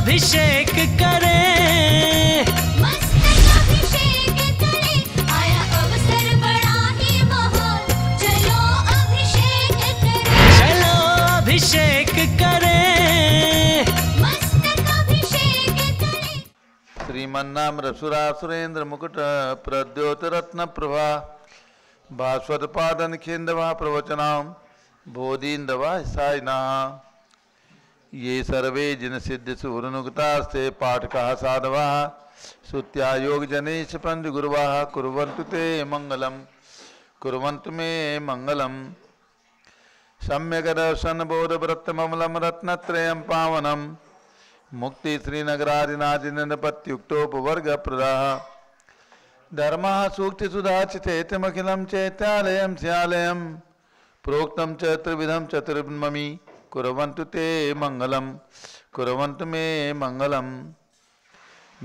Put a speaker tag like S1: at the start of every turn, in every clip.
S1: अभिषेक करें,
S2: मस्तक अभिषेक करें, आया अवसर बड़ा ही महान, चलो अभिषेक करें,
S1: चलो अभिषेक करें,
S2: मस्तक अभिषेक करें।
S3: श्रीमन्नाम सुरेंद्र मुकुट प्रद्योत रत्न प्रभा भास्वत पादन खिंदवा प्रवचनाम बोधीन्दवा साइना ये सर्वे जिन सिद्ध सुरनुगतास्ते पाठका साधवा सुत्या योग जनेश पंच गुरुवा कुर्वन्तु ते मंगलम कुर्वन्तु मे मंगलम सम्यक दर्शन बोध व्रतममलम रत्नत्रयं पावनम मुक्ति श्रीनगरादिनादिनपत्युक्तोपवर्ग प्रदाः धर्मः सूक्ति सुधाचितेतमखिलं चैत्यालयं स्यालयं प्रोक्तं च त्रिविधं चतुर्ममी कुर्वन्तु ते मंगलम कुर्वन्तु मे मंगलम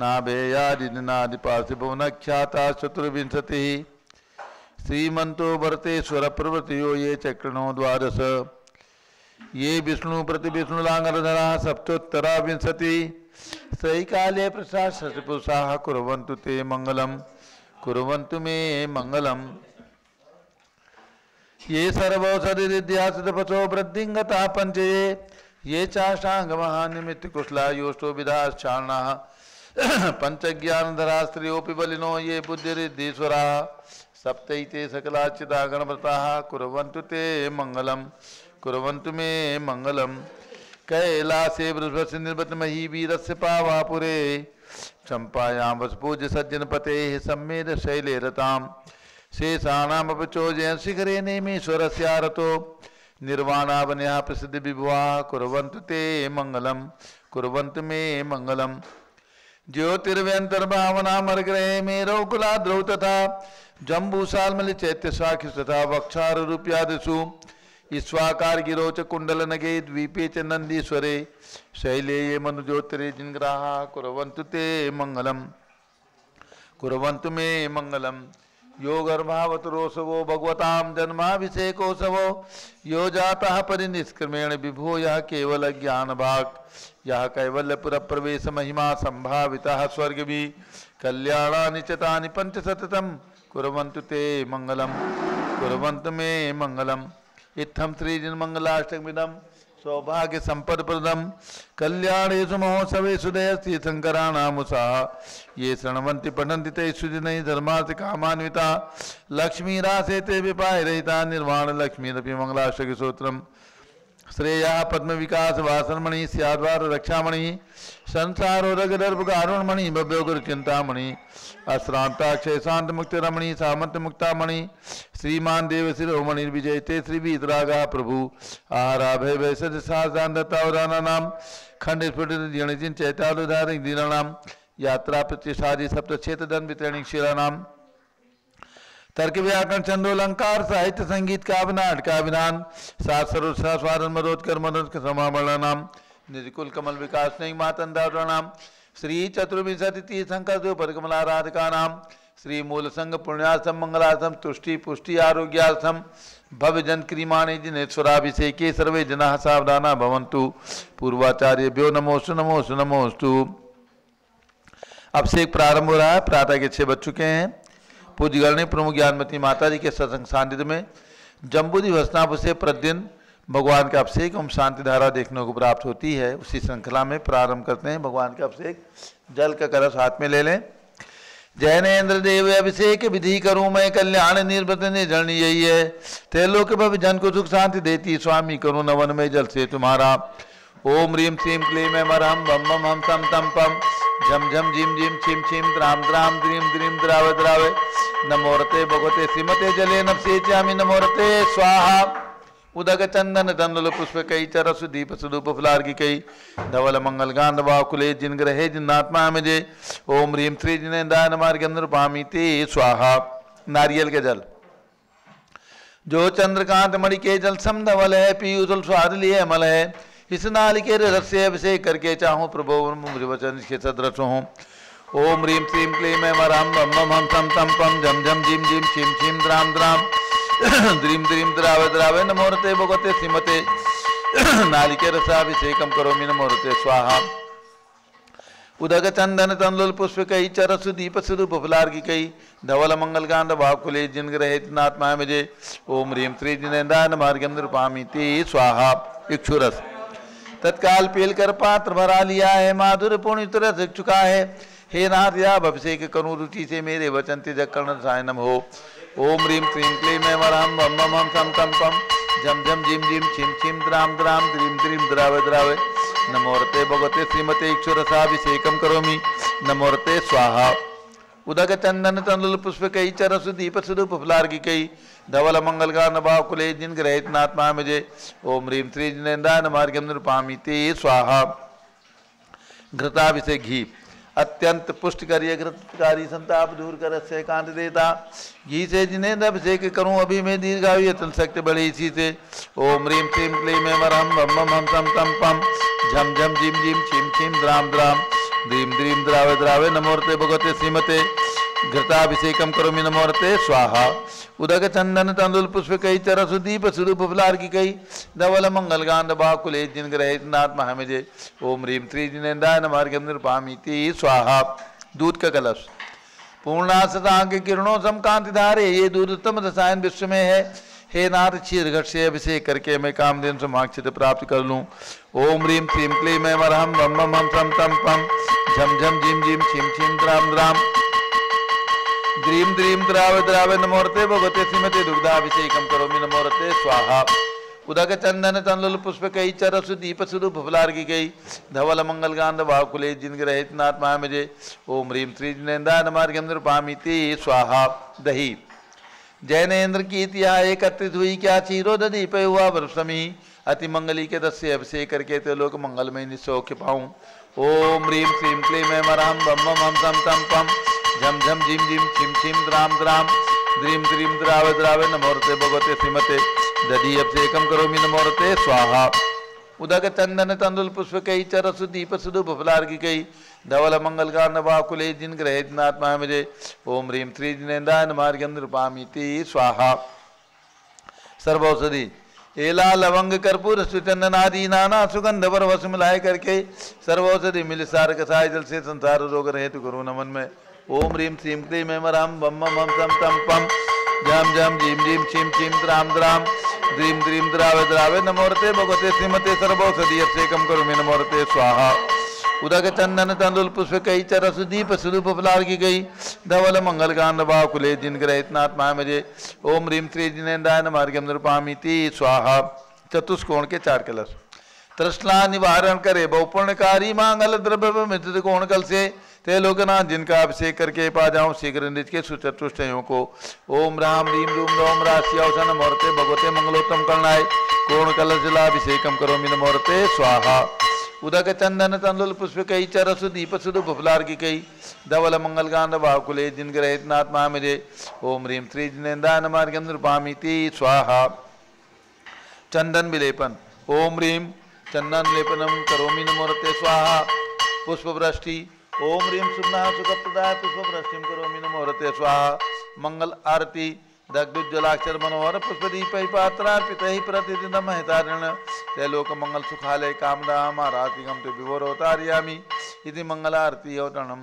S3: नाभेयादिनादिपार्थिभुवनख्याता चतुर्विंशतिः श्रीमन्तो वर्तेश्वर प्रवृत्तियो ये चक्रणो द्वादश ये विष्णु प्रति विष्णुलांगरधरा सप्तोत्तरा विंशति सही काले प्रसाद शतपुरुषाः कुर्वन्तु ते मंगलम कुर्वन्तु मे मंगलम ये सर्वौषधिरिद्यासुतपसो वृद्धिंगता पंचये ये चाष्टांग महानिमित्त कुशलायोष्टो विधाश्चारणाः पंचज्ञानधरा स्त्रियोऽपि बलिनो ये बुद्धिरिद्धीश्वराः सप्तैते सकलाच्युता गणव्रताः कुर्वन्तु ते मंगलम कुर्वन्तु मे मंगलम कैलासे वृषभस्य निर्वतमहि वीरस्य पावापुरे चंपायां वसपूज्य सज्जनपतेः सम्मेद शैले रताम् शेषाणामपचोजयन् शिखरे नेमीश्वरस्यारतो निर्वाणावन्याः प्रसिद्ध विभुवाः कुर्वन्तु ते मंगलम कुर्वन्तु मे मंगलम ज्योतिर्व्यन्तर्भावनामर्ग्रहे मेरौकुलाद्रौ तथा जम्बूसाल्मलि चैत्यशाखि तथा वक्षारूप्यादिषु ईश्वाकार गिरो च कुंडलनगे द्वीपे च नंदीश्वरे शैले ये मनुज्योतिरे जिनग्राहा कुर्वन्तु ते मंगलम कुर्वन्तु मे मंगलम यो गर्भावतरोत्सवो भगवतां जन्माभिषेकोत्सवो यो जातः परिनिष्क्रमेण विभो यः केवल ज्ञान भाग यः कैवल्यपुर प्रवेश महिमा संभावितः स्वर्गभि कल्याणानि च तानि पंचशतम् कुर्वन्तु ते मंगलम कुर्वन्तु मे मंगलम इत्थं श्रीजन्मंगलाष्टकमिदं सौभाग्य संपद प्रदम कल्याणेषु महोत्सवेषु दयस्ति शंकराणामुषाः ये शृण्वन्ति पठन्ति ते सुजनैः धर्मार्थ कामान्विता लक्ष्मीरासे ते विपायरहिता निर्वाण लक्ष्मीरपि मंगलाष्टक स्तोत्रम् श्रेया पद्म विकास वासनमणि स्याद्वार रक्षामणि संसारोदगदर्भकारुणमणि भव्योगर चिंतामणि अश्रांताक्षय शांत मुक्त रमणि सामंत मुक्तामणि श्रीमान देव शिरोमणि विजयते श्री वीतरागा प्रभु आहाराभय वैसद साधानता नाम खंड स्फुटित जणजिन चैतालुधारिक दीनानाम यात्रा प्रतिष्ठादि सप्तक्षेत्र दन वितरणी क्षीरानाम तर्क व्याकरण छंदोलंकार साहित्य संगीत काव्य नाटक का विधान सात सर्वस्वादन मदोत्कर मदोत्कर समावरण नाम निधिकुल कमल विकास नहीं मातंदा नाम श्री चतुर्विंशति तीर्थंकर जो परिकमलाराधिका नाम श्री मूल संघ पुण्यार्थम मंगलार्थम तुष्टि पुष्टि आरोग्यार्थम भव्य जन क्रीमाणि जिनेश्वराभिषेके सर्वे जनाः सावधाना भवन्तु पूर्वाचार्यभ्यो नमोस्तु नमोस्तु नमोस्तु। अभिषेक प्रारंभ हो रहा है। प्रातः के 6 बज चुके हैं। पूज्यगण ने प्रमुख ज्ञानमती माता जी के सत्संग सानिध्य में जम्बूदी भस्नाभ से प्रतिदिन भगवान का अभिषेक एवं शांति धारा देखने को प्राप्त होती है। उसी श्रृंखला में प्रारंभ करते हैं। भगवान का अभिषेक जल का कलश हाथ में ले लें। जैनेन्द्र देव अभिषेक विधि करूं मैं कल्याण निर्वृत निर्जन यही है। त्रैलोक भव जन को सुख शांति देती स्वामी करूं नवन में जल से तुम्हारा। ओम ह्रीम श्रीम क्लीम मरहम बम बम हम तम तम पम झम झम झिम झिम छिम छिम द्राम द्राम द्रीम द्रीम द्राव द्रावे नमोरते भगवते श्रीमते जले नपसे चामी नमोरते स्वाहा। उदक चंदन तंडुल पुष्प कई चरस दीप सुदूप फुलार्गी कई धवल मंगल गांध वाकुले जिन ग्रहे जिन्नात्मा में जे ओम ह्रीम श्री जिनेन्द्राय नमः गंधर्पामी ते स्वाहा। नारियल के जल जो चंद्रकांत मणि के जल समधवल है पीयूष स्वाद लिए अमल है। इस नालिके रस से अभिषेक करके चाहूँ प्रभु वचन के सदृश हूँ। ओम ह्रीम श्रीम क्लीम मरहम बम बम हम तम तम पम झम झम झिम झिम छिम छिम द्राम द्राम द्रीम द्रीम द्रावे द्रावे नमोरते भगवते श्रीमते नालिके रसाभिषेकम करोमि नमोरते स्वाहा। उदक चंदन तंदुल पुष्प कई चरसु दीप सुदूप फुलार की कई धवल मंगल कांड भाकुले जिन ग्रहित नात्मा मजे ओम ह्रीम श्री जिनेन्द्राय मार्गम निरुपामी ते स्वाहा। इक्षुरस तत्काल पेल कर पात्र भरा लिया है, माधुर पूर्ण रस चुका है। हे नाथ या अभिषेक करूं रुचि से मेरे वचन तिजक कर्ण सायनम हो। ओम ह्रीम क्लीं क्लीं मैं वरहम बम बम हम सम तम पम झम झम जिम जिम छिम छिम द्राम द्राम द्रीम द्रीम द्रावे द्रावे नमोरते भगवते श्रीमते इक्षुरसाभिषेकम करोमि नमोरते स्वाहा। उदक चंदन तंदुल पुष्प कई चरसु दीप सुदूप फुलार की कई धवल मंगल का नभाव कुले जिन ग्रहित नात्मा मुझे ओम ह्रीम श्री जिनेन्द्राय मार्गम निरुपामी ते स्वाहा। घृताभिषेक घी अत्यंत पुष्ट करिए, घृतकारी संताप दूर कर से कांत देता। घी से जिनेन्द्र अभिषेक करूं अभी मैं दीर्घायु यतन शक्ति बढ़े इसी से। ओम ह्रीम क्लीं क्लीं मैं वरहम बम बम हम सम तम पम झम झम जिम जिम छिम छिम द्राम द्राम द्रीम द्रीम द्रावे द्रावे नमोरते भगवते श्रीमते घृताभिषेकम करोमि नमोरते स्वाहा। उदक चंदन तंदुल पुष्प कई चरसु दीप सुदूप फुलार की कई धवल मंगल गांध बाकुले जिन ग्रहित नात्मा हमेजे ओम ह्रीम श्री जिनेन्द्राय मार्गम निरुपामी ते स्वाहा। दूध का कलश पूर्णासता के किरणों समकांति धारे, ये दूध उत्तम रसायन विश्व में है। हे नाथ क्षीर घट से अभिषेक करके मैं कामधेनु समाक्षित प्राप्त कर लूं। ओम ह्रीम क्लीं क्लीं मैं वरहम बम बम हम सम तम पम झम झम जिम जिम छिम छिम द्राम द्राम द्रीम द्रीम द्रावे द्रावे नमोरते भगवते श्रीमते दुग्धाभिषेकम करोमि नमोरते स्वाहा। उदक चंदन तंदुल पुष्प कई चरसु दीप सुदूप फुलार की गई धवल मंगल गांध भाकुले जिन ग्रहित नात्मा मुझे ओम ह्रीम श्री जिनेन्द्राय मार्गम निरुपामी ते स्वाहा। दही जैनेन्द्र की इतिहा एकत्रित हुई, क्या चीरो दधी पे हुआ वर्षमी अति मंगली के दस से अभिषेक करके ते लोक मंगलमय निसौख्य पाऊं। ओम ह्रीम श्रीं क्लीं मैं वरहम बम बम हम सम तम पम झम झम जिम जिम छिम छिम द्राम द्राम द्रीम द्रीम द्रावे द्रावे नमोरते भगवते श्रीमते दधी अभिषेकम करोमि नमोरते स्वाहा। उदक चंदन तंदुल पुष्प कई चरसु दीप सुदूप फुलार की कई धवल मंगल का नभाकुले जिन ग्रहित नात्मा मुझे ओम ह्रीम श्री जिनेन्द्राय मार्गम निरुपामी ते स्वाहा। सर्वौषधि एला लवंग कर्पूर सुचंदन आदि नाना सुगंध वर वस मिलाए करके सर्वौषधि मिल सार कसाय जल से संसार रोग रहे तो करो नमन में। ओम ह्रीम श्रीं क्लीं मैं वरहम बम बम हम सम तम पम झम झम जिम जिम छिम छिम द्राम द्राम द्रीम द्रीम द्रावे द्रावे नमोरते भगवते श्रीमते सर्वौषधि अभिषेकम करोमि नमोरते स्वाहा। उदक चंदन तंदुल पुष्प कई चरसु दीप सुदूप फुलार की गई धवल मंगल गांध भाकुले जिन ग्रहित नात्मा मुझे ओम ह्रीम श्री जिनेन्द्राय मार्गम निरुपामी ते स्वाहा। चतुष्कोण के चार कलश तृष्णा निवारण करे बहुपूर्णकारी मांगल द्रव्य मित्र कोण कल से ते लोकनाथ जिनका अभिषेक करके पा जाऊं शीघ्र निज के सुचतुष्टयों को। ओम राम रीम रूम रोम राशि अवसन नमोरते भगवते मंगलोत्तम करणाय कोण कलश जलाभिषेकम करोमि नमोरते स्वाहा। उदक चंदन तंदुल पुष्प कई चरसु दीप सुदूप फुलार की कई धवल मंगल गांध भाकुले जिन ग्रहित नात्मा मुझे ओम ह्रीम श्री जिनेन्द्राय मार्गम निरुपामी ते स्वाहा। चंदन विलेपन ओम ह्रीम चंदन लेपनम करोमि नमोरते स्वाहा। पुष्प वृष्टि ओम ह्रीम सुमना सुखप्रदाय पुष्प वृष्टिम करोमि नमोरते स्वाहा। मंगल आरती दग्धुज्जलाक्षर मनोहर पुष्पदीप पात्रार्पित प्रतिदिनम हितारण त्रैलोक मंगल सुखालय कामदाम आरातिगम ते विभोरोतार्यामि इति मंगलारती अवतरणम।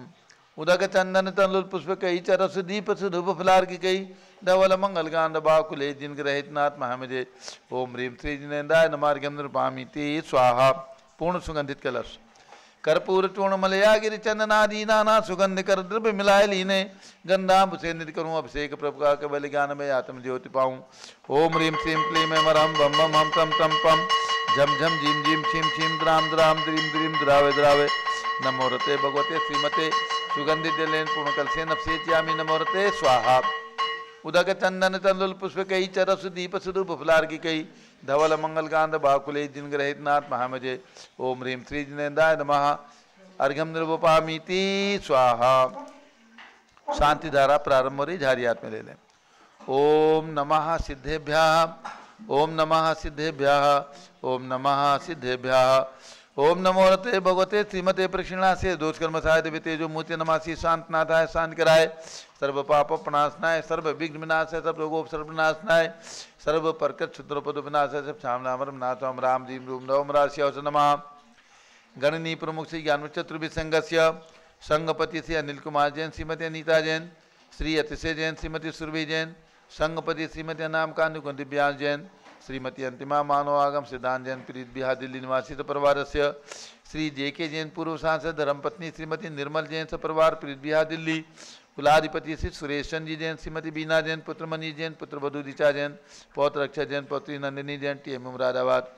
S3: उदक चंदन तंदुल पुष्प कई चरसु दीप सुधूप फुलार की कई धवल मंगल गांध बाकुले जिन ग्रहित नात्मा मुझे ओम ह्रीम श्री जिनेन्द्राय मार्गम निरुपामी ते स्वाहा। पूर्ण सुगंधित कलश कर्पूर चूर्ण मलया गिरि चंदनादि नाना सुगंध कर द्रव्य मिलाए लीने गंधाम से निधि करूँ अभिषेक प्रभु का केवल ज्ञान में आत्म ज्योति पाऊँ। ओम ह्रीम श्रीं क्लीं मैं वरहम बम बम हम तम तम पम झम झम जिम जिम छिम छिम द्राम द्राम द्रीम द्रीम द्रावे द्रावे नमोरते भगवते श्रीमते सुगंधित जलेन पूर्ण कल से नपसेच्यामि नमोरते स्वाहा। उदक चंदन तंदुल पुष्प कई चरसु दीप सुदूप फुलार की कई धवल मंगल कांध भाकुले जिन ग्रहित नाथ महामजे ओम ह्रीम श्री जिनेन्द्राय नमः अर्घ्यम निरुपामी ते स्वाहा। शांति धारा प्रारंभ हो रही, झारी हाथ में ले लें। ओम नमः सिद्धेभ्यः ओम नमः सिद्धेभ्यः ओम नमः सिद्धेभ्यः ओम नमोरते भगवते श्रीमते प्रक्षिणा से दोष कर्म साय विते जो मूर्ति नमासी शांतनाथाय शांत कराए सर्व पाप प्रणाशनाय सर्व विघ्न विनाशाय सर्व रोगोप सर्वनाशनाय सर्व परकट क्षुद्रोपद विनाशाय सब श्याम नाम नाथम राम जीम रूम नवम राशि नमः। गणनी प्रमुख श्री ज्ञान चतुर्भुज संघस्य संघपति श्री अनिल कुमार जैन, श्रीमती अनीता जैन, श्री अतिशय जैन, श्रीमती सुरभि जैन, संघपति श्रीमती अनाम कांत कुंती व्यास जैन, श्रीमती अंतिमा मानव आगम सिद्धांत जैन, प्रीत बिहार दिल्ली निवासी परिवार से श्री जेके जैन, पूर्व सांसद धर्मपत्नी श्रीमती निर्मल जैन परिवार, प्रीत बिहार दिल्ली, कुलाधिपति श्री सुरेश चंद जी जैन, श्रीमती बीना जैन, पुत्र मनीष जैन, पुत्र वधु दिचा जैन, पौत्र रक्षा जैन, पौत्री Nandini Jain, TM Moradabad,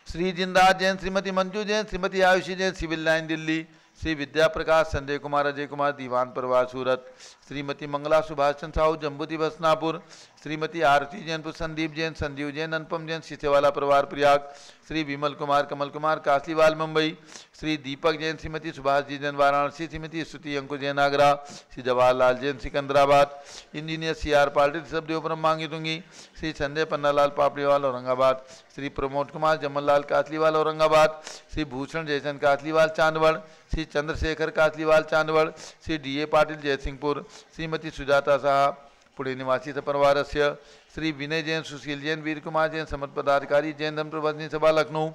S3: Shri Jindas Jain, Shrimati Manju Jain, Shrimati Ayushi Jain, civil line Delhi, Shri Vidya Prakash, Sanjay Kumar, Ajay Kumar, Diwan परिवार सूरत, श्रीमती मंगला सुभाष चंद्र साहू, जम्बूती बसनापुर, श्रीमती आरती जैन, संदीप जैन, संजीव जैन, अनुपम जैन, सीसेवाला परिवार प्रयाग, श्री विमल कुमार, कमल कुमार, कासलीवाल मुंबई, श्री दीपक जैन, श्रीमती सुभाष जी जैन, वाराणसी, श्रीमती स्तुति अंकुर जैन, आगरा, श्री जवाहरलाल जैन, सिकंदराबाद, इंजीनियर CR पाल्टी, ऋषभदेव ब्रह्म मांगी दूंगी, श्री संजय पन्नालाल पापड़ीवाल, औरंगाबाद, श्री प्रमोद कुमार जमललाल कासलीवाल, औरंगाबाद, श्री भूषण जयचंद कासलीवाल, चांदवड़, श्री चंद्रशेखर कासलीवाल, चांदवड़, श्री DA पाटिल, जयसिंहपुर, श्रीमती सुजाता शाह, पुणे निवासी परिवार से श्री विनय जैन, सुशील जैन, वीर कुमार जैन, समर्थ पदाधिकारी, जैन धर्म प्रबंधनी सभा लखनऊ,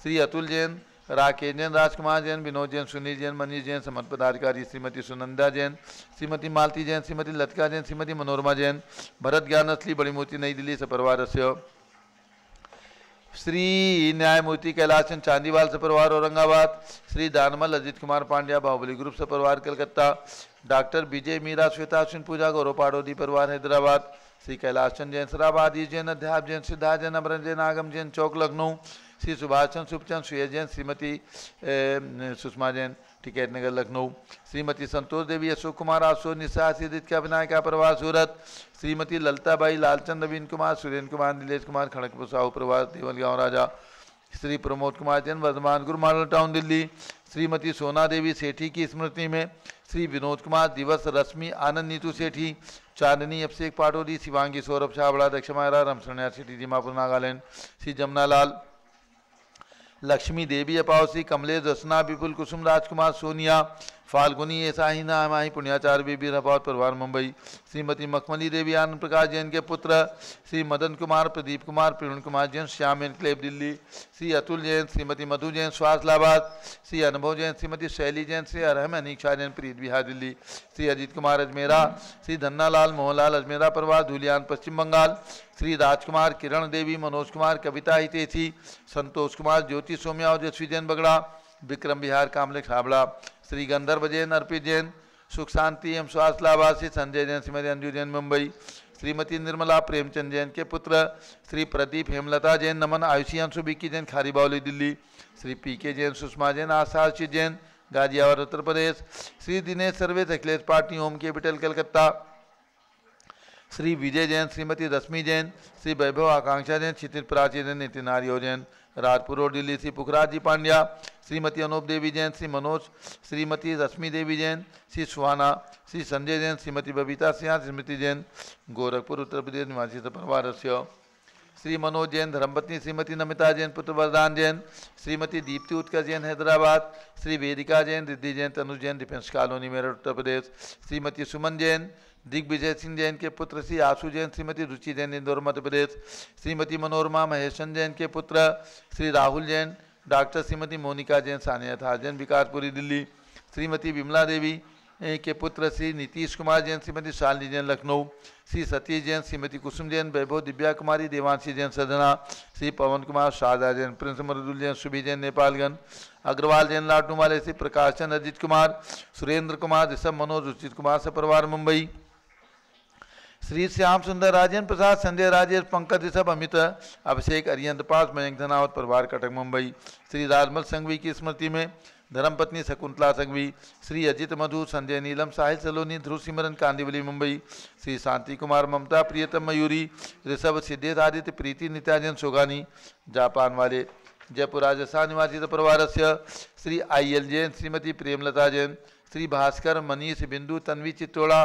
S3: श्री अतुल जैन, राकेश जैन, राजकुमार जैन, विनोद जैन, सुनील जैन, मनीष जैन, समर्थ पदाधिकारी, श्रीमती सुनंदा जैन, श्रीमती मालती जैन, श्रीमती लतिका जैन, श्रीमती मनोरमा जैन, भरत ज्ञान असली, बड़ी मूर्ति, नई दिल्ली से परिवार से श्री न्यायमूर्ति कैलाश चंद चांदीवाल से परिवार, औरंगाबाद, श्री दानमल अजित कुमार पांड्या, बाहुबली ग्रुप से परिवार, कलकत्ता, डॉक्टर विजय मीरा, श्वेता अश्विन पूजा, गौरव पाड़ोदी परिवार, हैदराबाद, श्री कैलाश चंद जैन, सराबादी जैन, अध्याप जैन, सिद्धार्थ जैन, अमरन जैन, आगम जैन, चौक लखनऊ, श्री सुभाष चंद, सुखचंद, सुयज जैन, श्रीमती सुषमा जैन, टिकैत नगर लखनऊ, श्रीमती संतोष देवी, अशोक कुमार, आशो निशा, सिद्धिका विनायका परिवार सूरत, श्रीमती ललताबाई, लालचंद, नवीन कुमार, सुरेंद्र कुमार, नीलेश कुमार, खड़गपुर साहू परिवार, देवलगांव राजा, श्री प्रमोद कुमार जैन, वर्धमान गुरु मॉडल टाउन दिल्ली, श्रीमती सोना देवी सेठी की स्मृति में श्री विनोद कुमार दिवस, रश्मि आनंद, नीतू सेठी, चांदनी अभिषेक पाटोदी, शिवांगी सौरभ छाबड़ा, दक्षमायरा, रमसन्या सिटी, दीमापुर नागालैंड, श्री जमुनालाल, लक्ष्मी देवी अपावसी, कमलेश, रसना, विपुल, कुसुम, राजकुमार, सोनिया, फाल्गुनी, ऐसा ही नाम आई, पुण्याचार्य बीबी रपावत परिवार, मुंबई, श्रीमती मखमली देवी, आनंद प्रकाश जैन के पुत्र, श्री मदन कुमार, प्रदीप कुमार, प्रवीण कुमार जैन, श्याम एनक्लेव दिल्ली, श्री अतुल जैन, श्रीमती मधु जैन, स्वास्थलाबाद, श्री अनुभव जैन, श्रीमती शैली जैन, श्री अरहम अनीक्षा जैन, प्रीत बिहार दिल्ली, श्री अजीत कुमार अजमेरा, श्री धन्नालाल मोहनलाल अजमेरा परिवार, धुलियान पश्चिम बंगाल, श्री राजकुमार, किरण देवी, मनोज कुमार, कविता हितेशी, संतोष कुमार, ज्योति सोम्या और जसवी जैन बगड़ा, विक्रम बिहार कामलेख हावड़ा, श्री गंधर्व जैन, अर्पित जैन, सुख शांति एवं स्वास्थ्य लाभार्थी, श्री संजय जैन, श्रीमती अंजू जैन, मुंबई, श्रीमती निर्मला प्रेमचंद जैन के पुत्र, Shri Pradeep Hemlata Jain, Naman, Ayushi Anshu, Vicky Jain, Kharibaoli Delhi, Shri PK Jain, Sushma Jain, Asha Jain, Ghaziabad Uttar Pradesh, Shri Dinesh Sarvesh, Akhilesh party, home capital Calcutta, Shri Vijay Jain, Shrimati Rashmi Jain, Shri Vaibhav Akanksha Jain, Kshitij Prachi Jain, Nitin Aryo Jain, Rajpur road Delhi, Shri Pukhraj ji Pandya, Shrimati Anoop Devi Jain, Shri Manoj, Shrimati Rashmi Devi Jain, Shri Suhana, Shri Sanjay Jain, Shrimati Babita Singh, स्मृति जैन, गोरखपुर उत्तर प्रदेश निवासी परिवार से श्री मनोज जैन, धर्मपत्नी श्रीमती नमिता जैन, पुत्र वरदान जैन, श्रीमती दीप्ति उत्कर्ष जैन, हैदराबाद, श्री वेदिका जैन, रिद्धि जैन, तनुज जैन, डिफेंस कॉलोनी मेरठ उत्तर प्रदेश, श्रीमती सुमन जैन, दिग्विजय सिंह जैन के पुत्र श्री आशु जैन, श्रीमती रुचि जैन, इंदौर मध्य प्रदेश, श्रीमती मनोरमा महेशन जैन के पुत्र श्री राहुल जैन, डॉक्टर श्रीमती मोनिका जैन, सानिया था जैन, विकासपुरी दिल्ली, श्रीमती विमला देवी के पुत्र श्री नीतीश कुमार जैन, श्रीमती शालिनी जैन, लखनऊ, श्री सतीश जैन, श्रीमती कुसुम जैन, वैभव दिव्या कुमारी, देवांशी जैन, सदना, श्री पवन कुमार, शारदा जैन, प्रिंस मरुदुल जैन, सुबी जैन, नेपालगंज, अग्रवाल जैन, लाटूमाले, श्री प्रकाश चंद, अजित कुमार, सुरेंद्र कुमार, ऋषभ मनोज, रुचित कुमार से परिवार, मुंबई, श्री श्याम सुंदर, राजेंद्र प्रसाद, संजय राजेश, पंकज ऋषभ, अमित, अभिषेक, अरियंत पास, मयंक धनावत परिवार, कटक मुंबई, श्री राजमल संघवी की स्मृति में धर्मपत्नी शकुंतला संघवी, श्री अजित मधु, संजय नीलम, साहिल सलोनी, ध्रुव सिमरन, कांदिवली मुंबई, श्री शांति कुमार, ममता, प्रियतम मयूरी, ऋषभ, सिद्धेश आदित्य, प्रीति, नित्याजन सोगानी, जापान वाले, जयपुर राजस्थान निवासी परिवार से Shri IL Jain, Shrimati Premlata Jain, Shri Bhaskar, Manish, Bindu, Tanvi Chittora,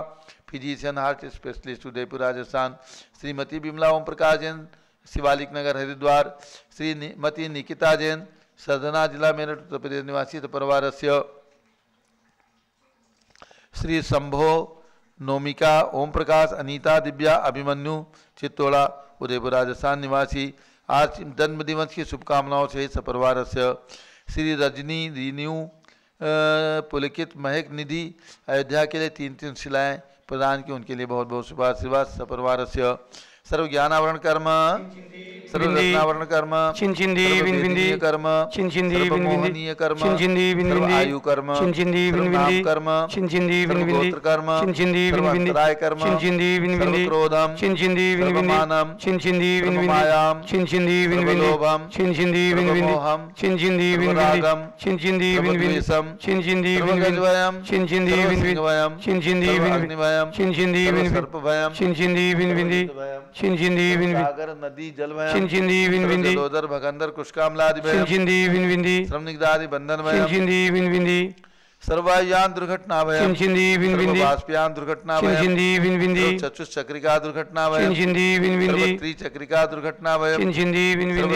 S3: physician, heart specialist, Udaipur Rajasthan, Shrimati Vimla Om Prakash Jain, Shivalik Nagar Haridwar, Shrimati Nikita Jain, Sadna जिला मेरठ उत्तर प्रदेश निवासी परिवार से श्री शंभो, नोमिका, ओम प्रकाश, अनीता, दिव्या, अभिमन्यु, चित्तोड़ा, उदयपुर राजस्थान निवासी, आज जन्मदिवस की शुभकामनाओं से सपरिवार से श्री रजनी रीन्यू पुलकित महक निधि अयोध्या के लिए 3 शिलाएं प्रदान की, उनके लिए बहुत बहुत शुभाशीर्वाद। सपरिवार से सर्व ज्ञानावरण कर्म, सर्व रत्नावरण कर्म, सर्व कर्म, सर्व मोहनीय कर्म, सर्व आयु कर्म, सर्व नाम कर्म, सर्व गोत्र कर्म, सर्व अंतराय कर्म, सर्व क्रोधम, सर्व मानम, सर्व मायाम, सर्व लोभम, सर्व मोहम, सर्व रागम, सर्व द्वेषम, सर्व गजवयम, सर्व सिंहवयम, सर्व अग्निवयम, सर्व सर्पभयम, सागर नदी जल भयम, जलोदर भगंदर कुष्कामलादि भयम, श्रमनिग्धादि बंधन भयम, सर्वयान दुर्घटना भयम, सर्वबाष्पयान दुर्घटना भयम, चतुष्चक्रिका दुर्घटना भयम, त्रिचक्रिका दुर्घटना भयम,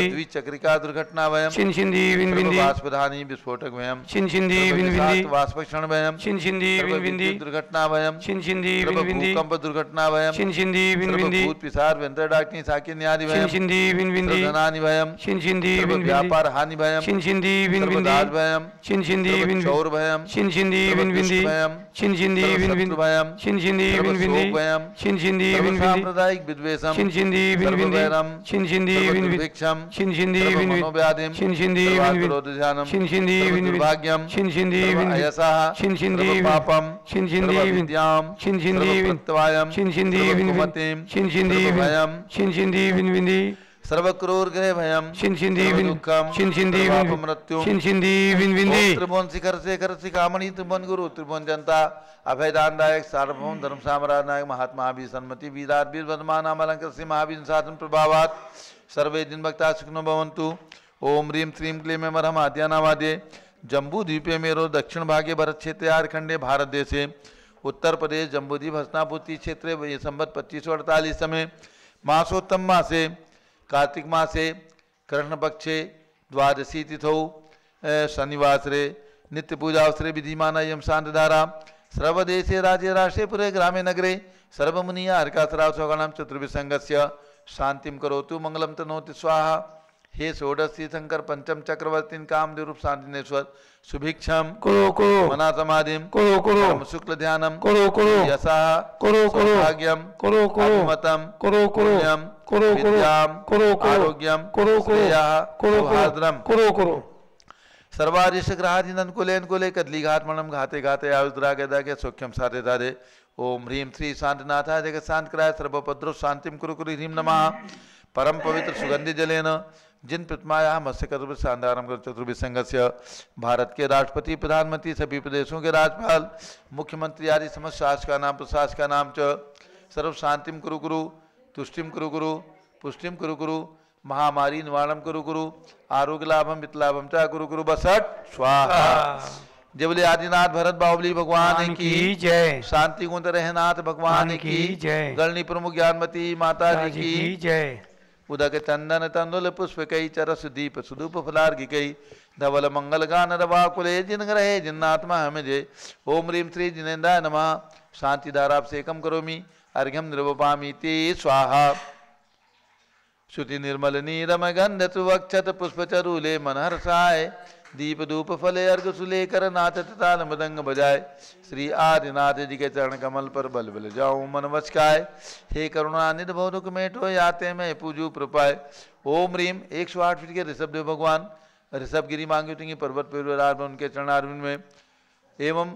S3: द्विचक्रिका दुर्घटना भयम, सर्वबाष्पधानी विस्फोटक भयम, वाष्पक्षण भयम, दुर्घटना भयम, भूकंप दुर्घटना भयम, भूत पिशाच व्यंतर डाकिनी साकिनी आदि भयम, धनानि भयम, व्यापार हानि भयम, दास भयम, चौर भयम, सांप्रदायिक विद्वेषम, दुर्भाग्यम, पापम, विद्याम, सर्वक्रूर ग्रह भयम, दुखम, मृत्यु, त्रिभुवन शिखर शेखर शिखामणि, त्रिभुवन गुरु, त्रिभुवन जनता, अभयदानदायक, सार्वभौम, धर्म साम्राज्य नायक, महात्मा महावीर सन्मति वीराट वीर वर्धमान नामालंकर श्री महावीर साधन प्रभावात सर्वे दिन भक्ता सुखिनो भवन्तु। ओम ह्रीं श्रीं क्लीं मरहम आद्यानावाद्ये जम्बू द्वीपे मेरो दक्षिण भागे भरत क्षेत्रे आरखंडे भारत देशे उत्तर प्रदेश जम्बूद्वीप हस्तिनापुर क्षेत्रे ये संवत 2548 समय मासोत्तम मासे कार्तिक मासे कृष्ण पक्षे द्वादशी तिथौ शनिवासरे नित्य पूजा अवसरे विधिमान यम शांतधारा सर्वदेशे राज्ये राष्ट्रे पुरे ग्रामे नगरे सर्वमुनिया हरिकासराव सौगणम चतुर्विसंगस्य शांतिम करोतु मंगलम तनोति स्वाहा। हे षोडशी शंकर पंचम चक्रवर्तीन कामदेव शांतिनेश्वर सुभिक्षम मना समाधिम शुक्ल ध्यानम यशा सौभाग्यम अभिमतम पुण्यम विद्याम आरोग्यम सौहार्द्रम सर्वारिष ग्रहाधीन कुले कदली घाट मणम घाते घाते आयुद्रा गदा सौख्यम साधे दादे। ओम ह्रीं श्री शांतिनाथाय जगत शांत कराय सर्वपद्रो शांतिम कुरु कुरु ह्रीं नमः। परम पवित्र सुगंधि जलेन जिन प्रतिमाया मत्स्य कतुर्भ शानदारम चतुर्विसंगस्य भारत के राष्ट्रपति प्रधानमंत्री सभी प्रदेशों के राज्यपाल मुख्यमंत्री आदि समस्त शासक का नाम च सर्व शांतिम कुरु कुरु तुष्टिम कुरु कुरु पुष्टिम कुरु कुरु महामारी निवारणम कुरु कुरु आरोग्य लाभम वित्तलाभम च कुरु कुरु बसट स्वाहा। जबले आदिनाथ भरत बाहुबली भगवान की जय, शांति कुंज रहनाथ भगवान की जय, गणनी प्रमुख ज्ञानमती माता जी की जय। उदक चंदन तंदुल पुष्प कई चरस दीप सुदूप फलार्घि कई धवल मंगल गान रवा कुले जिन ग्रहे जिन्नात्मा हमें जय। ओम ह्रीं श्री जिनेन्द्राय नमः। शांति धाराभिषेकम करोमि अर्घ्यम निर्वपामि ते स्वाहा। श्रुति निर्मल नीरम गंध सुवक्षत पुष्प चरूले मन हर्षाय दीप धूप फले अर्घ सुलेकर नाचत ताल मृदंग बजाए। श्री आदिनाथ जी के चरण कमल पर बल बल जाऊं मन वचकाय। हे करुणा निधि भव दुख मेटो याते मैं पूजू प्रपाय। ओम ह्रीं 108 फीट के ऋषभदेव भगवान ऋषभगिरी मांगी उठेंगे पर्वत पर विराजमान उनके चरणारविंद में एवं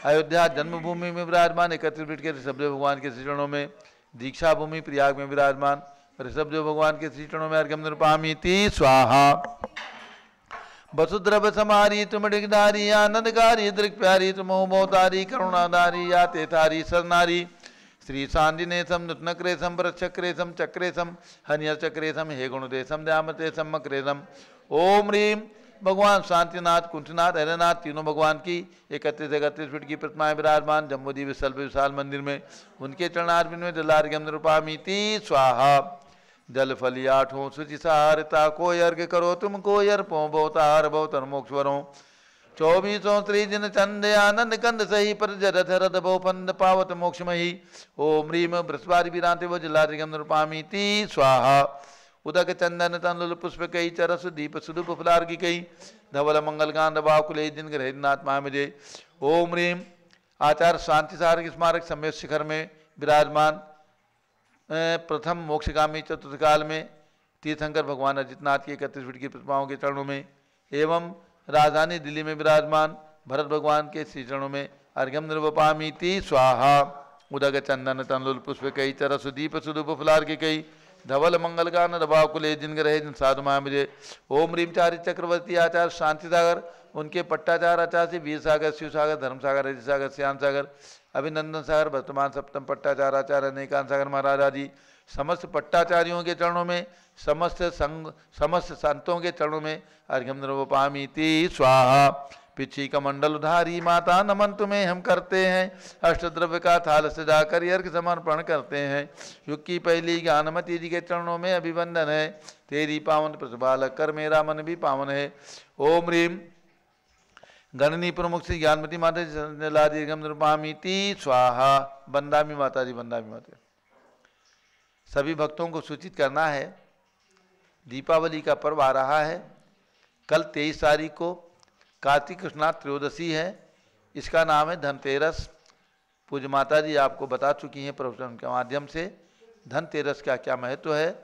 S3: अयोध्या जन्मभूमि में विराजमान 31 फीट के ऋषभदेव भगवान के श्री चरणों में दीक्षा भूमि प्रयाग में विराजमान ऋषभदेव भगवान के श्री चरणों में अर्घ्यम निर्वपामि ते स्वाहा। वसुद्रव समारी तुम डिगधारी आनंदकारी दृक् प्यारी तुम मोहतारी करुणाधारी या तेथारी सरनारी। श्री शांतिनेशम नूतनक्रेशम वृक्षक्रेशम चक्रेशम हनिय चक्रेशम हे गुणदेशम दयामतेशम मक्रेशम। ओम ह्रीं भगवान शांतिनाथ कुंठनाथ हरनाथ तीनों भगवान की 31 फीट की प्रतिमाएं विराजमान जम्बूद्वीप विशाल मंदिर में उनके चरणारविंद में जलार्घ्यम निर्वपामि ते स्वाहा। जल फली आठों शुचि सहारता को अर्घ करो तुम को अर्पो बहुतार बहुतर मोक्षवरों 24 त्रिजिन चंद आनंद कंद सही पर जरथ रथ बहुपंद पावत मोक्षमही। ओम ह्रीं बृहस्पति विरांते व जलार्घ्यम निर्वपामि ते स्वाहा। उदक चंदन तनुल पुष्प कई चरस दीप सुदुप फुलार्गी कई धवल मंगल गान बाकुले दिन ग्रहनाथ महामजे। ओम ह्रीम आचार्य शांति सारक स्मारक सम्मेत शिखर में विराजमान प्रथम मोक्षगामी चतुर्थ काल में तीर्थंकर भगवान अजितनाथ की 31 फीट की प्रतिमाओं के चरणों में एवं राजधानी दिल्ली में विराजमान भरत भगवान के श्री चरणों में अर्घ्यम निर्वपामीति स्वाहा। उदक चंदन तनुल पुष्प कई चरस दीप सुदुप फुलार्घ्य कई धवल मंगल गान रबाकुले जिन ग्रहे जिन साधु महामजे। ओम रीम चार्य चक्रवर्ती आचार्य शांति सागर उनके पट्टाचार आचार्य वीर सागर शिव सागर धर्म सागर हरि सागर श्याम सागर अभिनंदन सागर वर्तमान सप्तम पट्टाचार आचार्य अनेकांत सागर महाराजा जी समस्त पट्टाचार्यों के चरणों में समस्त संतों के चरणों में अर्घ्यम निर्वपामीति स्वाहा। पिछी कमंडल उधारी माता नमन तुम्हें हम करते हैं अष्टद्रव्य का थाल सजाकर अर्घ्य समर्पण करते हैं। युग की पहली ज्ञानमती जी के चरणों में अभिवंदन है तेरी पावन प्रतिभालक कर मेरा मन भी पावन है। ओम ह्रीम गणनी प्रमुख श्री ज्ञानमती माता जी निर्पामीति स्वाहा। बंदामी माता जी बंदामी माता सभी भक्तों को सूचित करना है दीपावली का पर्व आ रहा है। कल 23 तारीख को कार्तिक कृष्णा त्रयोदशी है। इसका नाम है धनतेरस। पूज्य माता जी आपको बता चुकी हैं प्रवचन के माध्यम से धनतेरस का क्या महत्व है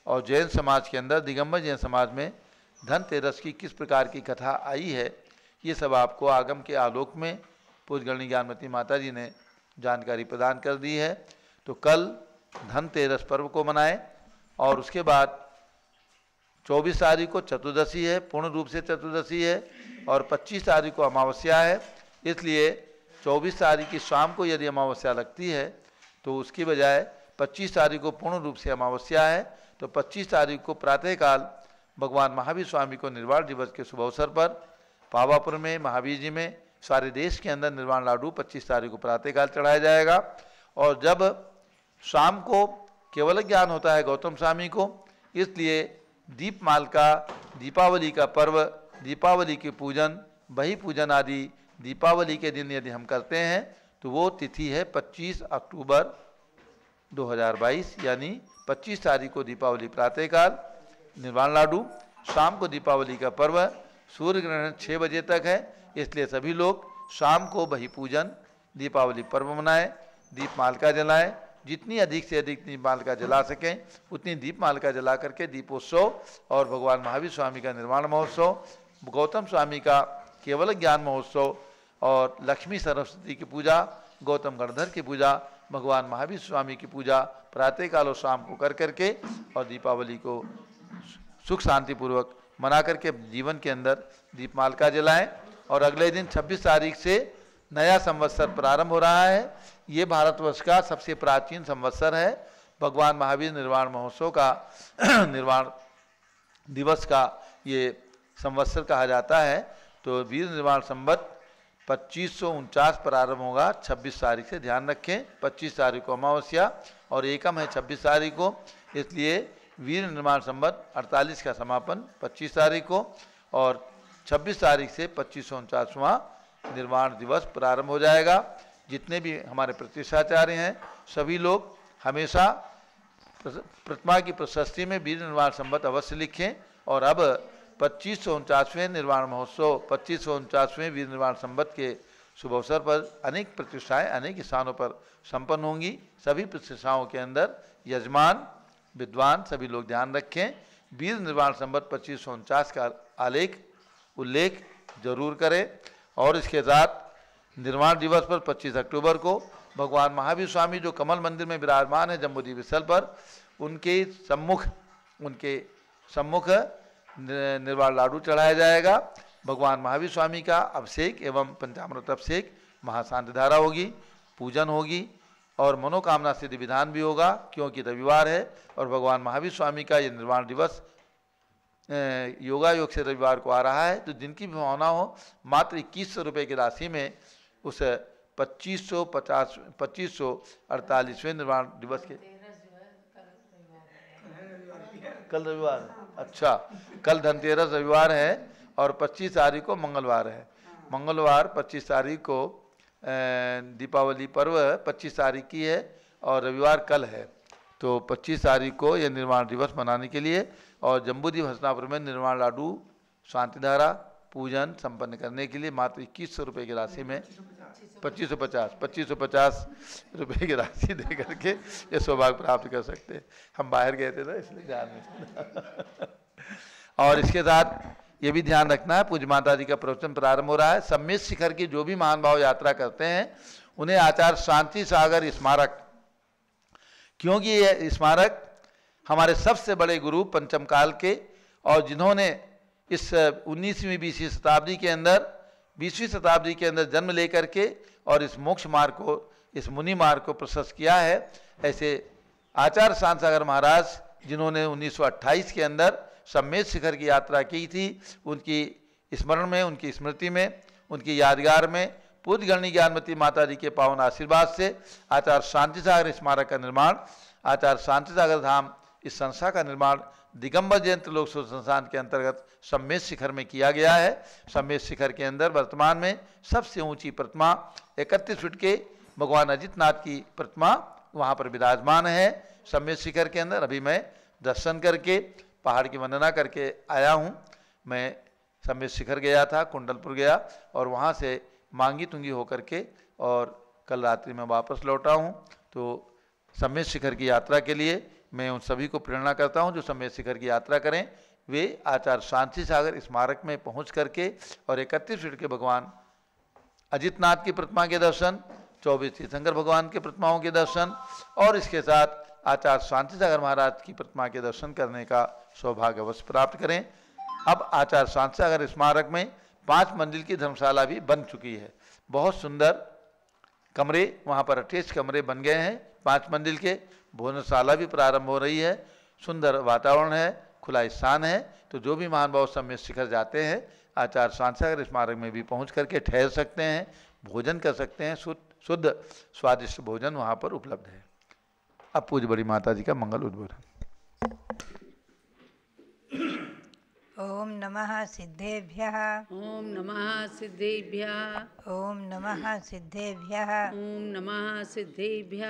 S3: और जैन समाज के अंदर दिगंबर जैन समाज में धनतेरस की किस प्रकार की कथा आई है, ये सब आपको आगम के आलोक में पूज्य गणनी ज्ञानमती माता जी ने जानकारी प्रदान कर दी है। तो कल धनतेरस पर्व को मनाएं और उसके बाद 24 तारीख को चतुर्दशी है, पूर्ण रूप से चतुर्दशी है और 25 तारीख को अमावस्या है। इसलिए 24 तारीख की शाम को यदि अमावस्या लगती है तो उसकी बजाय 25 तारीख को पूर्ण रूप से अमावस्या है। तो 25 तारीख को प्रातःकाल भगवान महावीर स्वामी को निर्वाण दिवस के शुभ अवसर पर पावापुर में महावीर जी में सारे देश के अंदर निर्वाण लाडू 25 तारीख को प्रातःकाल चढ़ाया जाएगा। और जब शाम को केवल ज्ञान होता है गौतम स्वामी को, इसलिए दीपमाल का दीपावली का पर्व, दीपावली के पूजन, बही पूजन आदि दीपावली के दिन यदि हम करते हैं तो वो तिथि है 25 अक्टूबर 2022, यानी 25 तारीख को दीपावली प्रातःकाल निर्वाण लाडू, शाम को दीपावली का पर्व, सूर्य ग्रहण 6 बजे तक है। इसलिए सभी लोग शाम को बही पूजन दीपावली पर्व मनाएं, दीपमालिका जलाएं, जितनी अधिक से अधिक दीपमालिका जला सकें उतनी दीपमालिका जला करके दीपोत्सव और भगवान महावीर स्वामी का निर्वाण महोत्सव, गौतम स्वामी का केवल ज्ञान महोत्सव और लक्ष्मी सरस्वती की पूजा, गौतम गणधर की पूजा, भगवान महावीर स्वामी की पूजा प्रातःकाल और शाम को कर करके और दीपावली को सुख शांतिपूर्वक मना करके जीवन के अंदर दीपमालिका जलाएं। और अगले दिन 26 तारीख से नया संवत्सर प्रारंभ हो रहा है। ये भारतवर्ष का सबसे प्राचीन संवत्सर है। भगवान महावीर निर्वाण महोत्सव का निर्वाण दिवस का ये संवत्सर कहा जाता है। तो वीर निर्वाण संवत 2549 प्रारंभ होगा 26 तारीख से, ध्यान रखें। 25 तारीख को अमावस्या और एकम है 26 तारीख को, इसलिए वीर निर्माण संवत 48 का समापन 25 तारीख को और 26 तारीख से 2549वां निर्वाण दिवस प्रारंभ हो जाएगा। जितने भी हमारे प्रतिष्ठाचार्य हैं सभी लोग हमेशा प्रतिमा की प्रशस्ति में वीर निर्वाण संवत अवश्य लिखें। और अब 2549वें निर्वाण महोत्सव, 2549वें वीर निर्वाण संवत के शुभ अवसर पर अनेक प्रतिष्ठाएं अनेक स्थानों पर संपन्न होंगी। सभी प्रतिष्ठाओं के अंदर यजमान विद्वान सभी लोग ध्यान रखें, वीर निर्वाण संवत 2549 का उल्लेख जरूर करें। और इसके साथ निर्वाण दिवस पर 25 अक्टूबर को भगवान महावीर स्वामी जो कमल मंदिर में विराजमान है जम्बूद्वीप स्थल पर, उनके सम्मुख निर्वाण लाडू चढ़ाया जाएगा। भगवान महावीर स्वामी का अभिषेक एवं पंचामृत अभिषेक, महाशांति धारा होगी, पूजन होगी और मनोकामना सिद्धि विधान भी होगा, क्योंकि रविवार है और भगवान महावीर स्वामी का ये निर्वाण दिवस योगा योग से रविवार को आ रहा है। तो जिनकी भी भावना हो मात्र 2100 रुपये की राशि में उस 2548वें निर्वाण दिवस के कल रविवार है, अच्छा कल धनतेरस रविवार है और 25 तारीख को मंगलवार है। मंगलवार 25 तारीख को दीपावली पर्व 25 तारीख की है और रविवार कल है। तो 25 तारीख को यह निर्वाण दिवस मनाने के लिए और जम्बूद्वीप हस्तिनापुर में निर्वाण लाडू शांतिधारा पूजन संपन्न करने के लिए मात्र 2100 रुपये की राशि में 2550 रुपये की राशि दे करके ये सौभाग्य प्राप्त कर सकते हैं। हम बाहर गए थे ना इसलिए ध्यान में। और इसके साथ ये भी ध्यान रखना है, पूज्य माता जी का प्रवचन प्रारंभ हो रहा है। सम्मेद शिखर की जो भी महान भाव यात्रा करते हैं उन्हें आचार्य शांति सागर स्मारक, क्योंकि ये स्मारक हमारे सबसे बड़े गुरु पंचम काल के और जिन्होंने इस 19वीं 20वीं शताब्दी के अंदर 20वीं शताब्दी के अंदर जन्म लेकर के और इस मोक्ष मार्ग को, इस मुनि मार्ग को प्रशस्त किया है, ऐसे आचार्य शांति सागर महाराज जिन्होंने 1928 के अंदर सम्मेद शिखर की यात्रा की थी, उनकी स्मरण में, उनकी स्मृति में, उनकी यादगार में पूज्य गणनी ज्ञानमती माता जी के पावन आशीर्वाद से आचार्य शांति सागर स्मारक का निर्माण, आचार्य शांति सागर धाम इस संस्था का निर्माण दिगंबर जयंती लोक संस्थान के अंतर्गत सम्मेद शिखर में किया गया है। सम्मेद शिखर के अंदर वर्तमान में सबसे ऊंची प्रतिमा 31 फीट के भगवान अजितनाथ की प्रतिमा वहाँ पर विराजमान है। सम्मेद शिखर के अंदर अभी मैं दर्शन करके पहाड़ की वंदना करके आया हूँ। मैं सम्मेद शिखर गया था, कुंडलपुर गया और वहाँ से मांगी तुंगी होकर के और कल रात्रि में वापस लौटा हूँ। तो सम्मेद शिखर की यात्रा के लिए मैं उन सभी को प्रेरणा करता हूँ जो सम्मेद शिखर की यात्रा करें, वे आचार्य शांति सागर स्मारक में पहुँच करके और 31 फीट के भगवान अजितनाथ की प्रतिमा के दर्शन, 24 तीर्थंकर भगवान के प्रतिमाओं के दर्शन और इसके साथ आचार्य शांति सागर महाराज की प्रतिमा के दर्शन करने का सौभाग्य अवश्य प्राप्त करें। अब आचार्य शांति सागर स्मारक में 5 मंजिल की धर्मशाला भी बन चुकी है। बहुत सुंदर कमरे वहाँ पर अटैच कमरे बन गए हैं 5 मंजिल के। भोजनशाला भी प्रारंभ हो रही है। सुंदर वातावरण है, खुला स्थान है। तो जो भी महान भाव सम्मेद शिखर जाते हैं आचार्य शांति सागर स्मारक में भी पहुँच करके ठहर सकते हैं, भोजन कर सकते हैं। शुद्ध स्वादिष्ट भोजन वहाँ पर उपलब्ध है। अब पूज्य बड़ी माता जी का मंगल उद्बोधन।
S4: ओम नमः सिद्धेभ्यः।
S5: ओम नमः सिद्धेभ्यः।
S4: ओम नमः सिद्धेभ्यः।
S5: ओम नमः सिद्धेभ्यः।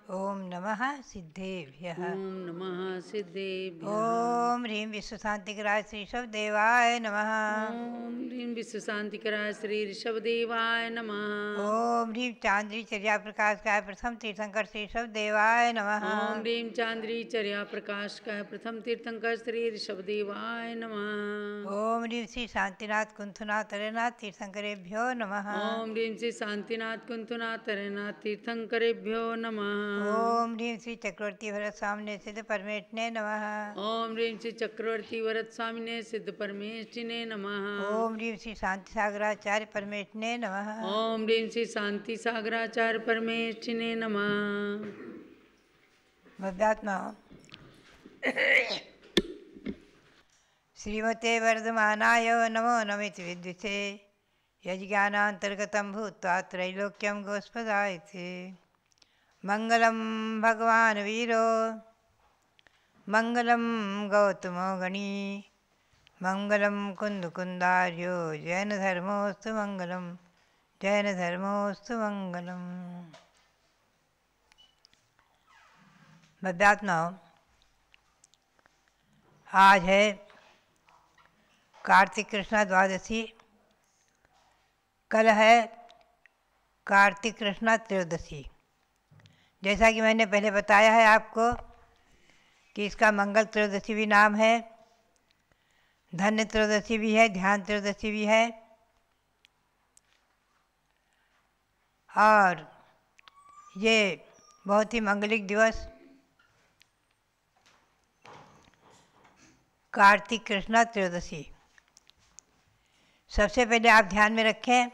S4: ओम नमः सिद्धेभ्यः।
S5: ओम नमः सिद्धेभ्यः।
S4: ओम ह्रीं विश्व शांतिकराय श्री ऋषभदेवाय नमः।
S5: ओम ह्रीं विश्व शांतिकराय श्री ऋषभदेवाय नमः।
S4: ओम ह्रीं चांद्री चर्या प्रकाश काय प्रथम तीर्थंकर श्री ऋषभदेवाय नमः।
S5: ओम ह्रीं चांद्री चर्या प्रकाश काय प्रथम तीर्थंकर श्री ऋषभदेवाय नमः।
S4: ओम ह्रीं श्री शांतिनाथ कुंथुनाथ तरनाथ तीर्थंकरेभ्यो नमः।
S5: ओम ह्रीं श्री शांतिनाथ कुंथुनाथ तरनाथ तीर्थंकरेभ्यो नमः।
S4: ओम ह्रीं श्री चक्रवर्ती भरत सामने सिद्ध परमेष्ठिने नमः।
S5: ओम ह्रीं श्री चक्रवर्ती वरद स्वामिने सिद्ध परमेष्ठिने नमः।
S4: ओम ह्रीं श्री शांति सागराचार्य परमेष्ठिने नमः।
S5: ओम ह्रीं श्री शांति सागराचार्य परमेष्ठिने नमः।
S4: भव्यात्मा श्रीमते वर्धमानाय नमो नमिति विद्विषे यज्ञानान्तर्गतं भूत्वा त्रैलोक्यं गोस्पदायते। मंगलम भगवान वीरो मंगलम गौतमो गणी मंगलम कुंदकुंदार्यो जैन धर्मोस्तु मंगलम जैन धर्मोस्तु मंगलम। भव्यात्माओं, आज है कार्तिक कृष्णा द्वादशी, कल है कार्तिक कृष्णा त्रयोदशी। जैसा कि मैंने पहले बताया है आपको कि इसका मंगल त्रयोदशी भी नाम है, धन्य त्रयोदशी भी है, ध्यान त्रयोदशी भी है। और ये बहुत ही मंगलिक दिवस कार्तिक कृष्णा त्रयोदशी। सबसे पहले आप ध्यान में रखें,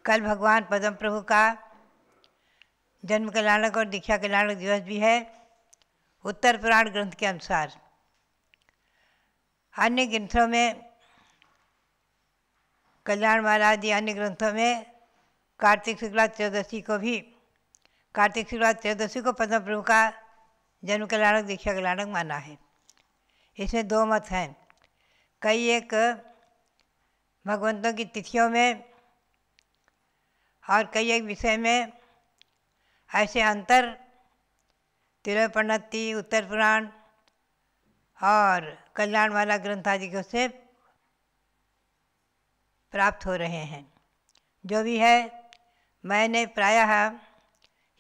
S4: कल भगवान पद्म प्रभु का जन्म कल्याणक और दीक्षा कल्याणक दिवस भी है उत्तर पुराण ग्रंथ के अनुसार। अन्य ग्रंथों में, कल्याण माला आदि अन्य ग्रंथों में कार्तिक शुक्ला त्रयोदशी को भी, कार्तिक शुक्ला त्रयोदशी को पद्म प्रभु का जन्म कल्याणक दीक्षा कल्याणक माना है। इसमें 2 मत हैं। कई एक भगवंतों की तिथियों में और कई एक विषय में ऐसे अंतर तिरुपन्नति, उत्तर पुराण और कल्याणमाला ग्रंथ आदि से प्राप्त हो रहे हैं। जो भी है, मैंने प्रायः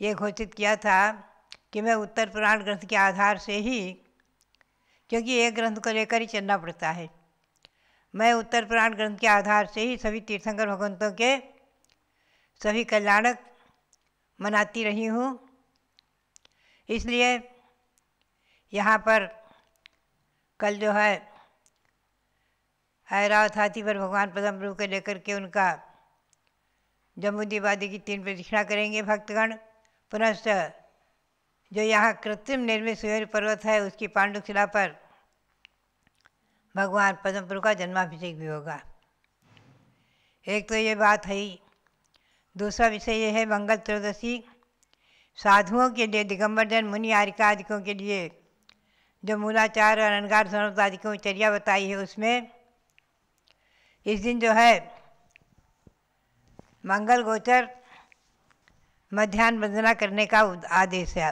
S4: ये घोषित किया था कि मैं उत्तर पुराण ग्रंथ के आधार से ही, क्योंकि एक ग्रंथ को लेकर ही चलना पड़ता है, मैं उत्तर पुराण ग्रंथ के आधार से ही सभी तीर्थंकर भगवंतों के सभी कल्याणक मनाती रही हूँ। इसलिए यहाँ पर कल जो है ऐरावत हाथी पर भगवान पद्म प्रभु को लेकर के उनका जम्बूद्वीप आदि की 3 प्रदक्षिणा करेंगे भक्तगण। पुनश्च जो यहाँ कृत्रिम निर्मित सुमेरु पर्वत है उसकी पांडुशिला पर भगवान पद्म प्रभु का जन्माभिषेक भी होगा। एक तो ये बात है ही। दूसरा विषय ये है मंगल त्रयोदशी साधुओं के लिए, दिगंबर जन मुनि आरिका आदिकों के लिए जो मूलाचार और अनगार धर्म आदिकों की चर्या बताई है, उसमें इस दिन जो है मंगल गोचर मध्याह्न वंदना करने का आदेश है।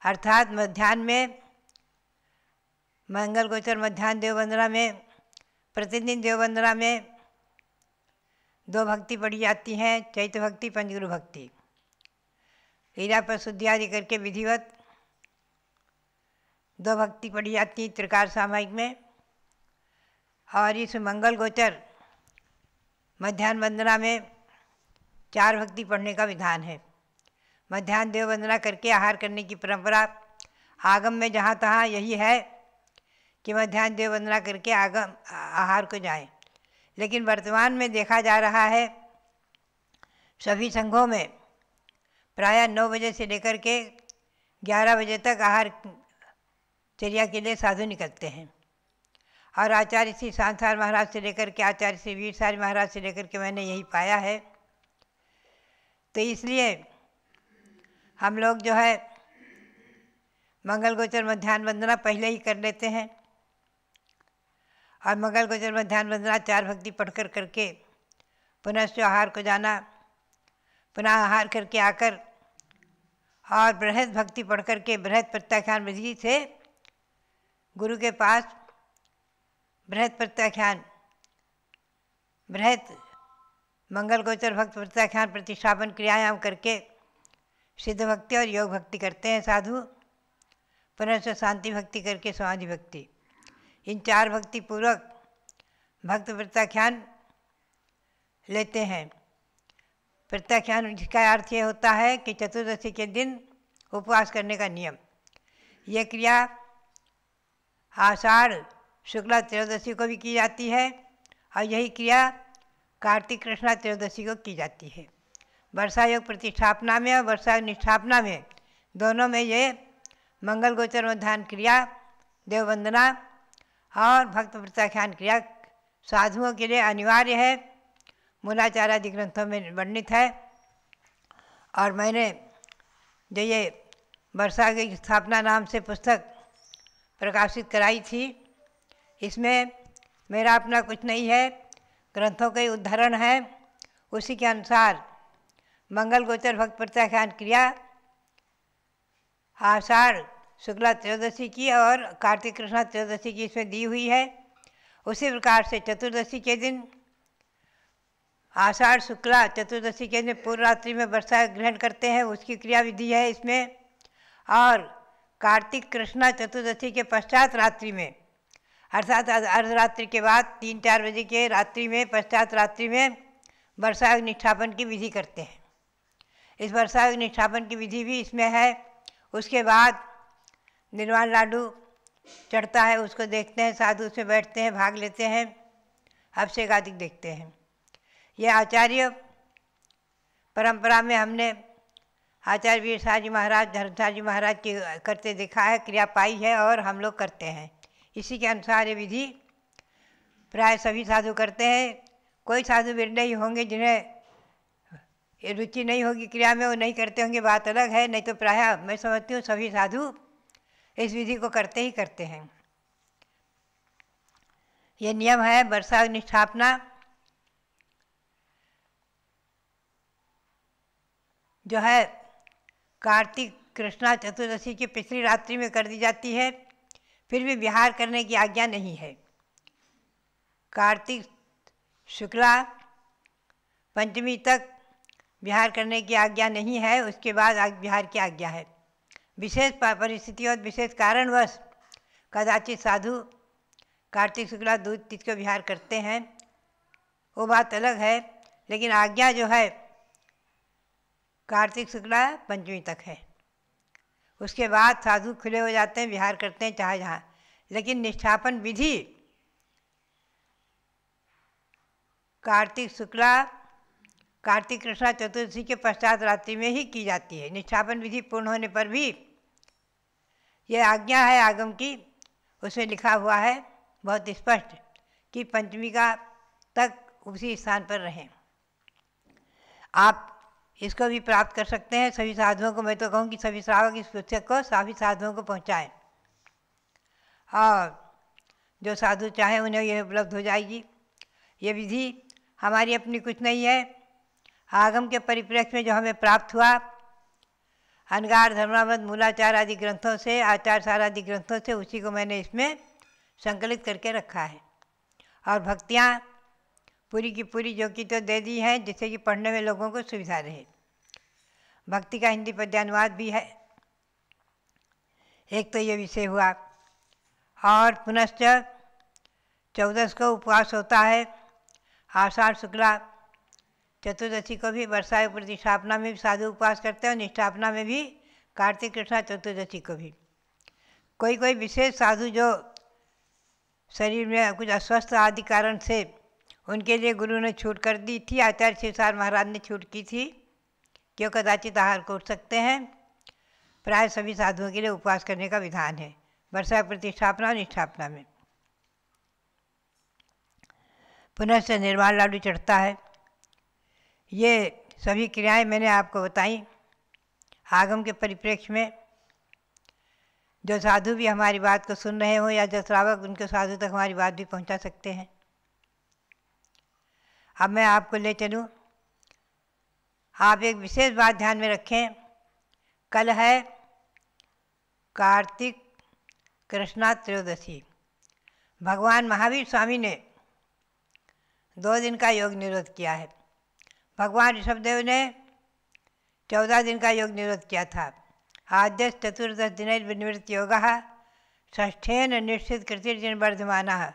S4: अर्थात मध्याह्न में मंगल गोचर मध्याह्न देव वंदना में प्रतिदिन देव वंदना में 2 भक्ति पढ़ी जाती हैं, चैत्य भक्ति, पंचगुरु भक्ति। हीरा पर शुद्धि आदि करके विधिवत 2 भक्ति पढ़ी जाती है त्रिकाल सामायिक में। और इस मंगल गोचर मध्याह्न वंदना में 4 भक्ति पढ़ने का विधान है। मध्याह्न देव वंदना करके आहार करने की परंपरा आगम में जहाँ तहाँ यही है कि मध्याह्न देव वंदना करके आगम आहार को जाएं। लेकिन वर्तमान में देखा जा रहा है सभी संघों में प्रायः 9 बजे से लेकर के 11 बजे तक आहार चर्या के लिए साधु निकलते हैं। और आचार्य श्री सांसार महाराज से लेकर के आचार्य श्री वीरसारी महाराज से लेकर के मैंने यही पाया है। तो इसलिए हम लोग जो है मंगल गोचर मध्याह्न वंदना पहले ही कर लेते हैं और मंगल गोचर मध्याह्न वंदना 4 भक्ति पढ़कर करके पुनश्च आहार को जाना, पुनः आहार करके आकर और बृहद भक्ति पढ़ करके बृहद प्रत्याख्यान विधि से गुरु के पास बृहद प्रत्याख्यान, बृहद मंगल गोचर भक्त प्रत्याख्यान प्रतिष्ठापन क्रियायाम करके सिद्ध भक्ति और योग भक्ति करते हैं साधु। पुनः शांति भक्ति करके समाधि भक्ति, इन 4 भक्ति पूर्वक भक्त प्रत्याख्यान लेते हैं। प्रत्याख्यान जिसका अर्थ ये होता है कि चतुर्दशी के दिन उपवास करने का नियम। यह क्रिया आषाढ़ शुक्ला त्रयोदशी को भी की जाती है और यही क्रिया कार्तिक कृष्णा त्रयोदशी को की जाती है। वर्षा योग प्रतिष्ठापना में और वर्षा निष्ठापना में दोनों में ये मंगल गोचर मध्याह्न क्रिया, देव वंदना और भक्त प्रत्याख्यान क्रिया साधुओं के लिए अनिवार्य है, मूलाचार आदि ग्रंथों में वर्णित है। और मैंने जो ये वर्षा की स्थापना नाम से पुस्तक प्रकाशित कराई थी, इसमें मेरा अपना कुछ नहीं है, ग्रंथों का ही उद्धरण है। उसी के अनुसार मंगल गोचर भक्त प्रत्याख्यान क्रिया आषाढ़ शुक्ला त्रयोदशी की और कार्तिक कृष्णा त्रयोदशी की इसमें दी हुई है। उसी प्रकार से चतुर्दशी के दिन, आषाढ़ शुक्ला चतुर्दशी के दिन पूर्व रात्रि में वर्षा ग्रहण करते हैं, उसकी क्रिया विधि है इसमें। और कार्तिक कृष्णा चतुर्दशी के पश्चात रात्रि में, अर्थात अर्धरात्रि के बाद 3-4 बजे के रात्रि में, पश्चात रात्रि में वर्षा निष्ठापन की विधि करते हैं। इस वर्षा निष्ठापन की विधि भी इसमें है। उसके बाद निर्वाण लाडू चढ़ता है, उसको देखते हैं साधु, उसमें बैठते हैं, भाग लेते हैं, अभिषेक आदि देखते हैं। यह आचार्य परंपरा में हमने आचार्य वीरसारी जी महाराज, धर्मसार जी महाराज की करते देखा है, क्रिया पाई है और हम लोग करते हैं। इसी के अनुसार ये विधि प्राय सभी साधु करते हैं। कोई साधु बिरले ही होंगे जिन्हें रुचि नहीं होगी क्रिया में, वो नहीं करते होंगे, बात अलग है। नहीं तो प्रायः मैं समझती हूँ सभी साधु इस विधि को करते ही करते हैं। ये नियम है वर्षा निष्ठापना। जो है कार्तिक कृष्णा चतुर्दशी की पिछली रात्रि में कर दी जाती है, फिर भी विहार करने की आज्ञा नहीं है। कार्तिक शुक्ला पंचमी तक विहार करने की आज्ञा नहीं है, उसके बाद विहार की आज्ञा है। विशेष परिस्थिति और विशेष कारणवश कदाचित साधु कार्तिक शुक्ला दूध तीज को विहार करते हैं, वो बात अलग है, लेकिन आज्ञा जो है कार्तिक शुक्ला पंचमी तक है। उसके बाद साधु खुले हो जाते हैं, विहार करते हैं चाहे जहाँ, लेकिन निष्ठापन विधि कार्तिक शुक्ला कार्तिक कृष्णा चतुर्दशी के पश्चात रात्रि में ही की जाती है। निष्ठापन विधि पूर्ण होने पर भी यह आज्ञा है आगम की, उसमें लिखा हुआ है बहुत स्पष्ट कि पंचमी का तक उसी स्थान पर रहें। आप इसको भी प्राप्त कर सकते हैं। सभी साधुओं को, मैं तो कहूँ कि सभी श्रावक इस पुस्तक को सभी साधुओं को पहुँचाएँ, और जो साधु चाहें उन्हें यह उपलब्ध हो जाएगी। ये विधि हमारी अपनी कुछ नहीं है, आगम के परिप्रेक्ष्य में जो हमें प्राप्त हुआ अनगार, धर्मावध, मूलाचार आदि ग्रंथों से, आचार सार आदि ग्रंथों से, उसी को मैंने इसमें संकलित करके रखा है। और भक्तियाँ पूरी की पूरी जो कि तो दे दी हैं, जिससे कि पढ़ने में लोगों को सुविधा रहे। भक्ति का हिंदी पद्यानुवाद भी है। एक तो ये विषय हुआ, और पुनश्च 14 को उपवास होता है। आषाढ़ शुक्ला चतुर्दशी को भी वर्षा प्रतिष्ठापना में भी साधु उपवास करते हैं, और निष्ठापना में भी कार्तिक कृष्णा चतुर्दशी को भी। कोई कोई विशेष साधु जो शरीर में कुछ अस्वस्थ आदि कारण से, उनके लिए गुरु ने छूट कर दी थी, आचार्य शिवसार महाराज ने छूट की थी कि वो कदाचित आहार को उठ सकते हैं। प्राय सभी साधुओं के लिए उपवास करने का विधान है वर्षा प्रतिष्ठापना और निष्ठापना में। पुनश्च निर्वाण लाडू चढ़ता है। ये सभी क्रियाएं मैंने आपको बताई आगम के परिप्रेक्ष्य में। जो साधु भी हमारी बात को सुन रहे हो या जो श्रावक, उनके साधु तक हमारी बात भी पहुंचा सकते हैं। अब मैं आपको ले चलूं। आप एक विशेष बात ध्यान में रखें, कल है कार्तिक कृष्णा त्रयोदशी। भगवान महावीर स्वामी ने 2 दिन का योग निरोध किया है। भगवान ऋषभदेव ने 14 दिन का योग निरोध किया था। आद्य चतुर्दश दिन विनिवृत्त योग षष्ठेन निश्चित कृतिर्जन वर्धमानः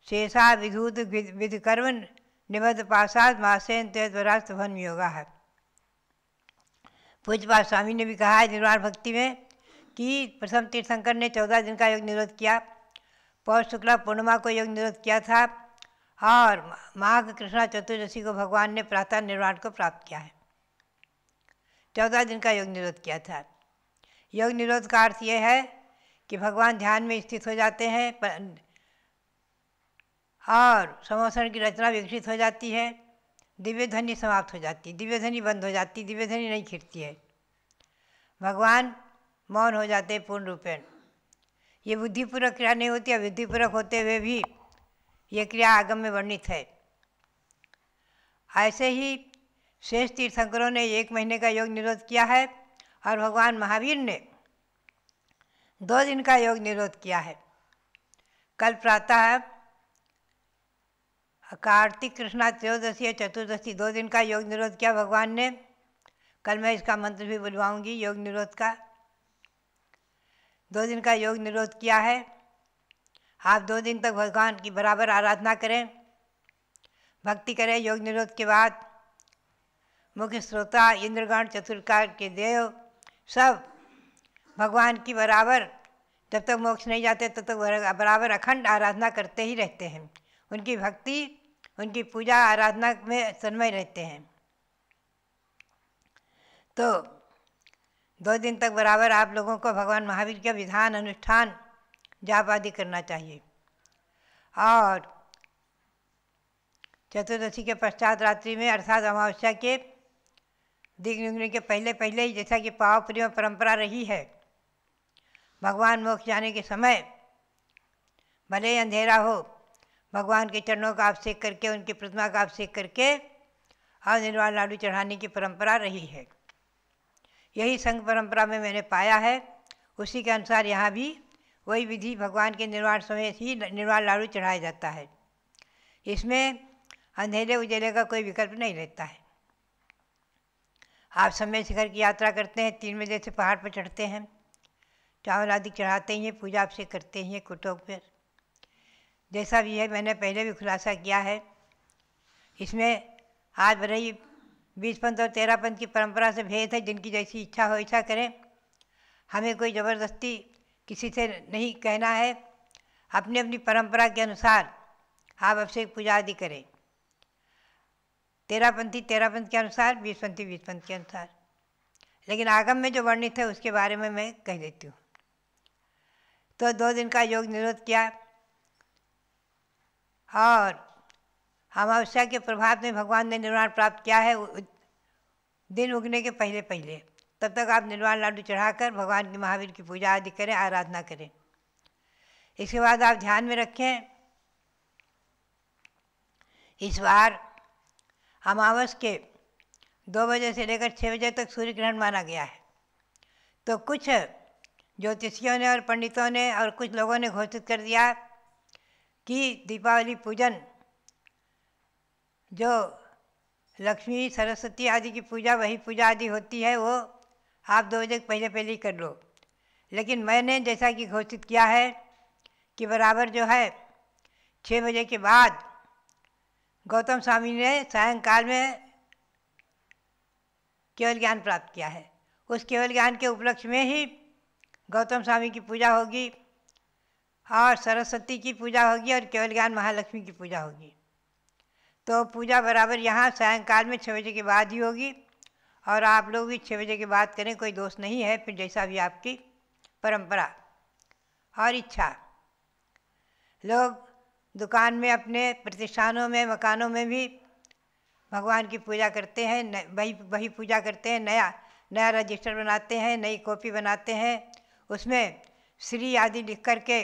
S4: शेषा विधूत विधिकर्म निबद्ध पाशाद मासेन तेजरास्त भन योग। पूज्यपाद स्वामी ने भी कहा है निर्वाण भक्ति में कि प्रथम तीर्थंकर ने 14 दिन का योग निरोध किया, पौष शुक्ला पूर्णिमा को योग निरोध किया था, और माघ कृष्णा चतुर्दशी को भगवान ने प्रातः निर्वाण को प्राप्त किया है। 14 दिन का योग निरोध किया था। योग निरोध का अर्थ यह है कि भगवान ध्यान में स्थित हो जाते हैं और समोषण की रचना विकसित हो जाती है, दिव्य ध्वनि समाप्त हो जाती, दिव्य ध्वनि बंद हो जाती, दिव्य ध्वनि नहीं खिड़ती है, भगवान मौन हो जाते हैं पूर्ण रूपेण। ये बुद्धिपूर्वक क्रिया नहीं होती, अबुद्धिपूर्वक होते हुए भी ये क्रिया आगम में वर्णित है। ऐसे ही शेष तीर्थंकरों ने 1 महीने का योग निरोध किया है, और भगवान महावीर ने 2 दिन का योग निरोध किया है। कल प्रातः कार्तिक कृष्णा त्रयोदशी और चतुर्दशी 2 दिन का योग निरोध किया भगवान ने। कल मैं इसका मंत्र भी बुलवाऊंगी योग निरोध का। 2 दिन का योग निरोध किया है। आप 2 दिन तक भगवान की बराबर आराधना करें, भक्ति करें। योग निरोध के बाद मुख्य श्रोता, इंद्रगण, चतुर्कार के देव सब भगवान की बराबर, जब तक मोक्ष नहीं जाते तब तक बराबर अखंड आराधना करते ही रहते हैं। उनकी भक्ति, उनकी पूजा आराधना में तन्मय रहते हैं। तो 2 दिन तक बराबर आप लोगों को भगवान महावीर का विधान, अनुष्ठान, जाप आदि करना चाहिए। और चतुर्दशी के पश्चात रात्रि में अर्थात अमावस्या के दिग निगने के पहले पहले ही, जैसा कि पावपुरी में परंपरा रही है, भगवान मोक्ष जाने के समय भले ही अंधेरा हो, भगवान के चरणों का अभिषेक करके, उनकी प्रतिमा का अभिषेक करके और निर्वाण लाडू चढ़ाने की परंपरा रही है। यही संघ परंपरा में मैंने पाया है। उसी के अनुसार यहाँ भी वही विधि भगवान के निर्वाण समय ही निर्वाण लाडू चढ़ाया जाता है। इसमें अंधेरे उजेले का कोई विकल्प नहीं रहता है। आप समय शिखर की यात्रा करते हैं, 3 बजे से पहाड़ पर चढ़ते हैं, चावल आदि चढ़ाते ही हैं, पूजा अभिषेक करते ही हैं कुटों पर। जैसा भी है मैंने पहले भी खुलासा किया है। इसमें आज रही 20 पंथ और 13 पंथ की परंपरा से भेद है। जिनकी जैसी इच्छा हो ऐसा करें। हमें कोई ज़बरदस्ती किसी से नहीं कहना है। अपनी अपनी परंपरा के अनुसार आप अभिषेक पूजा आदि करें। 13 पंथी 13 पंथ के अनुसार, 20 पंथी 20 पंथ के अनुसार। लेकिन आगम में जो वर्णित है उसके बारे में मैं कह देती हूँ। तो 2 दिन का योग निरोध किया और अमावस्या के प्रभाव में भगवान ने निर्वाण प्राप्त किया है। दिन उगने के पहले पहले तब तक आप निर्वाण लाडू चढ़ाकर भगवान की महावीर की पूजा आदि करें, आराधना करें। इसके बाद आप ध्यान में रखें, इस बार अमावस के 2 बजे से लेकर 6 बजे तक सूर्य ग्रहण माना गया है। तो कुछ ज्योतिषियों ने और पंडितों ने और कुछ लोगों ने घोषित कर दिया कि दीपावली पूजन जो लक्ष्मी सरस्वती आदि की पूजा, वही पूजा आदि होती है, वो आप 2 बजे पहले पहले ही कर लो। लेकिन मैंने जैसा कि घोषित किया है कि बराबर जो है 6 बजे के बाद गौतम स्वामी ने सायंकाल में केवल ज्ञान प्राप्त किया है। उस केवल ज्ञान के उपलक्ष्य में ही गौतम स्वामी की पूजा होगी और सरस्वती की पूजा होगी और केवल ज्ञान महालक्ष्मी की पूजा होगी। तो पूजा बराबर यहाँ सायंकाल में 6 बजे के बाद ही होगी और आप लोग भी 6 बजे के बाद करें, कोई दोष नहीं है। फिर जैसा भी आपकी परंपरा और इच्छा। लोग दुकान में, अपने प्रतिष्ठानों में, मकानों में भी भगवान की पूजा करते हैं, वही पूजा करते हैं। नया रजिस्टर बनाते हैं, नई कॉपी बनाते हैं, उसमें श्री आदि लिख करके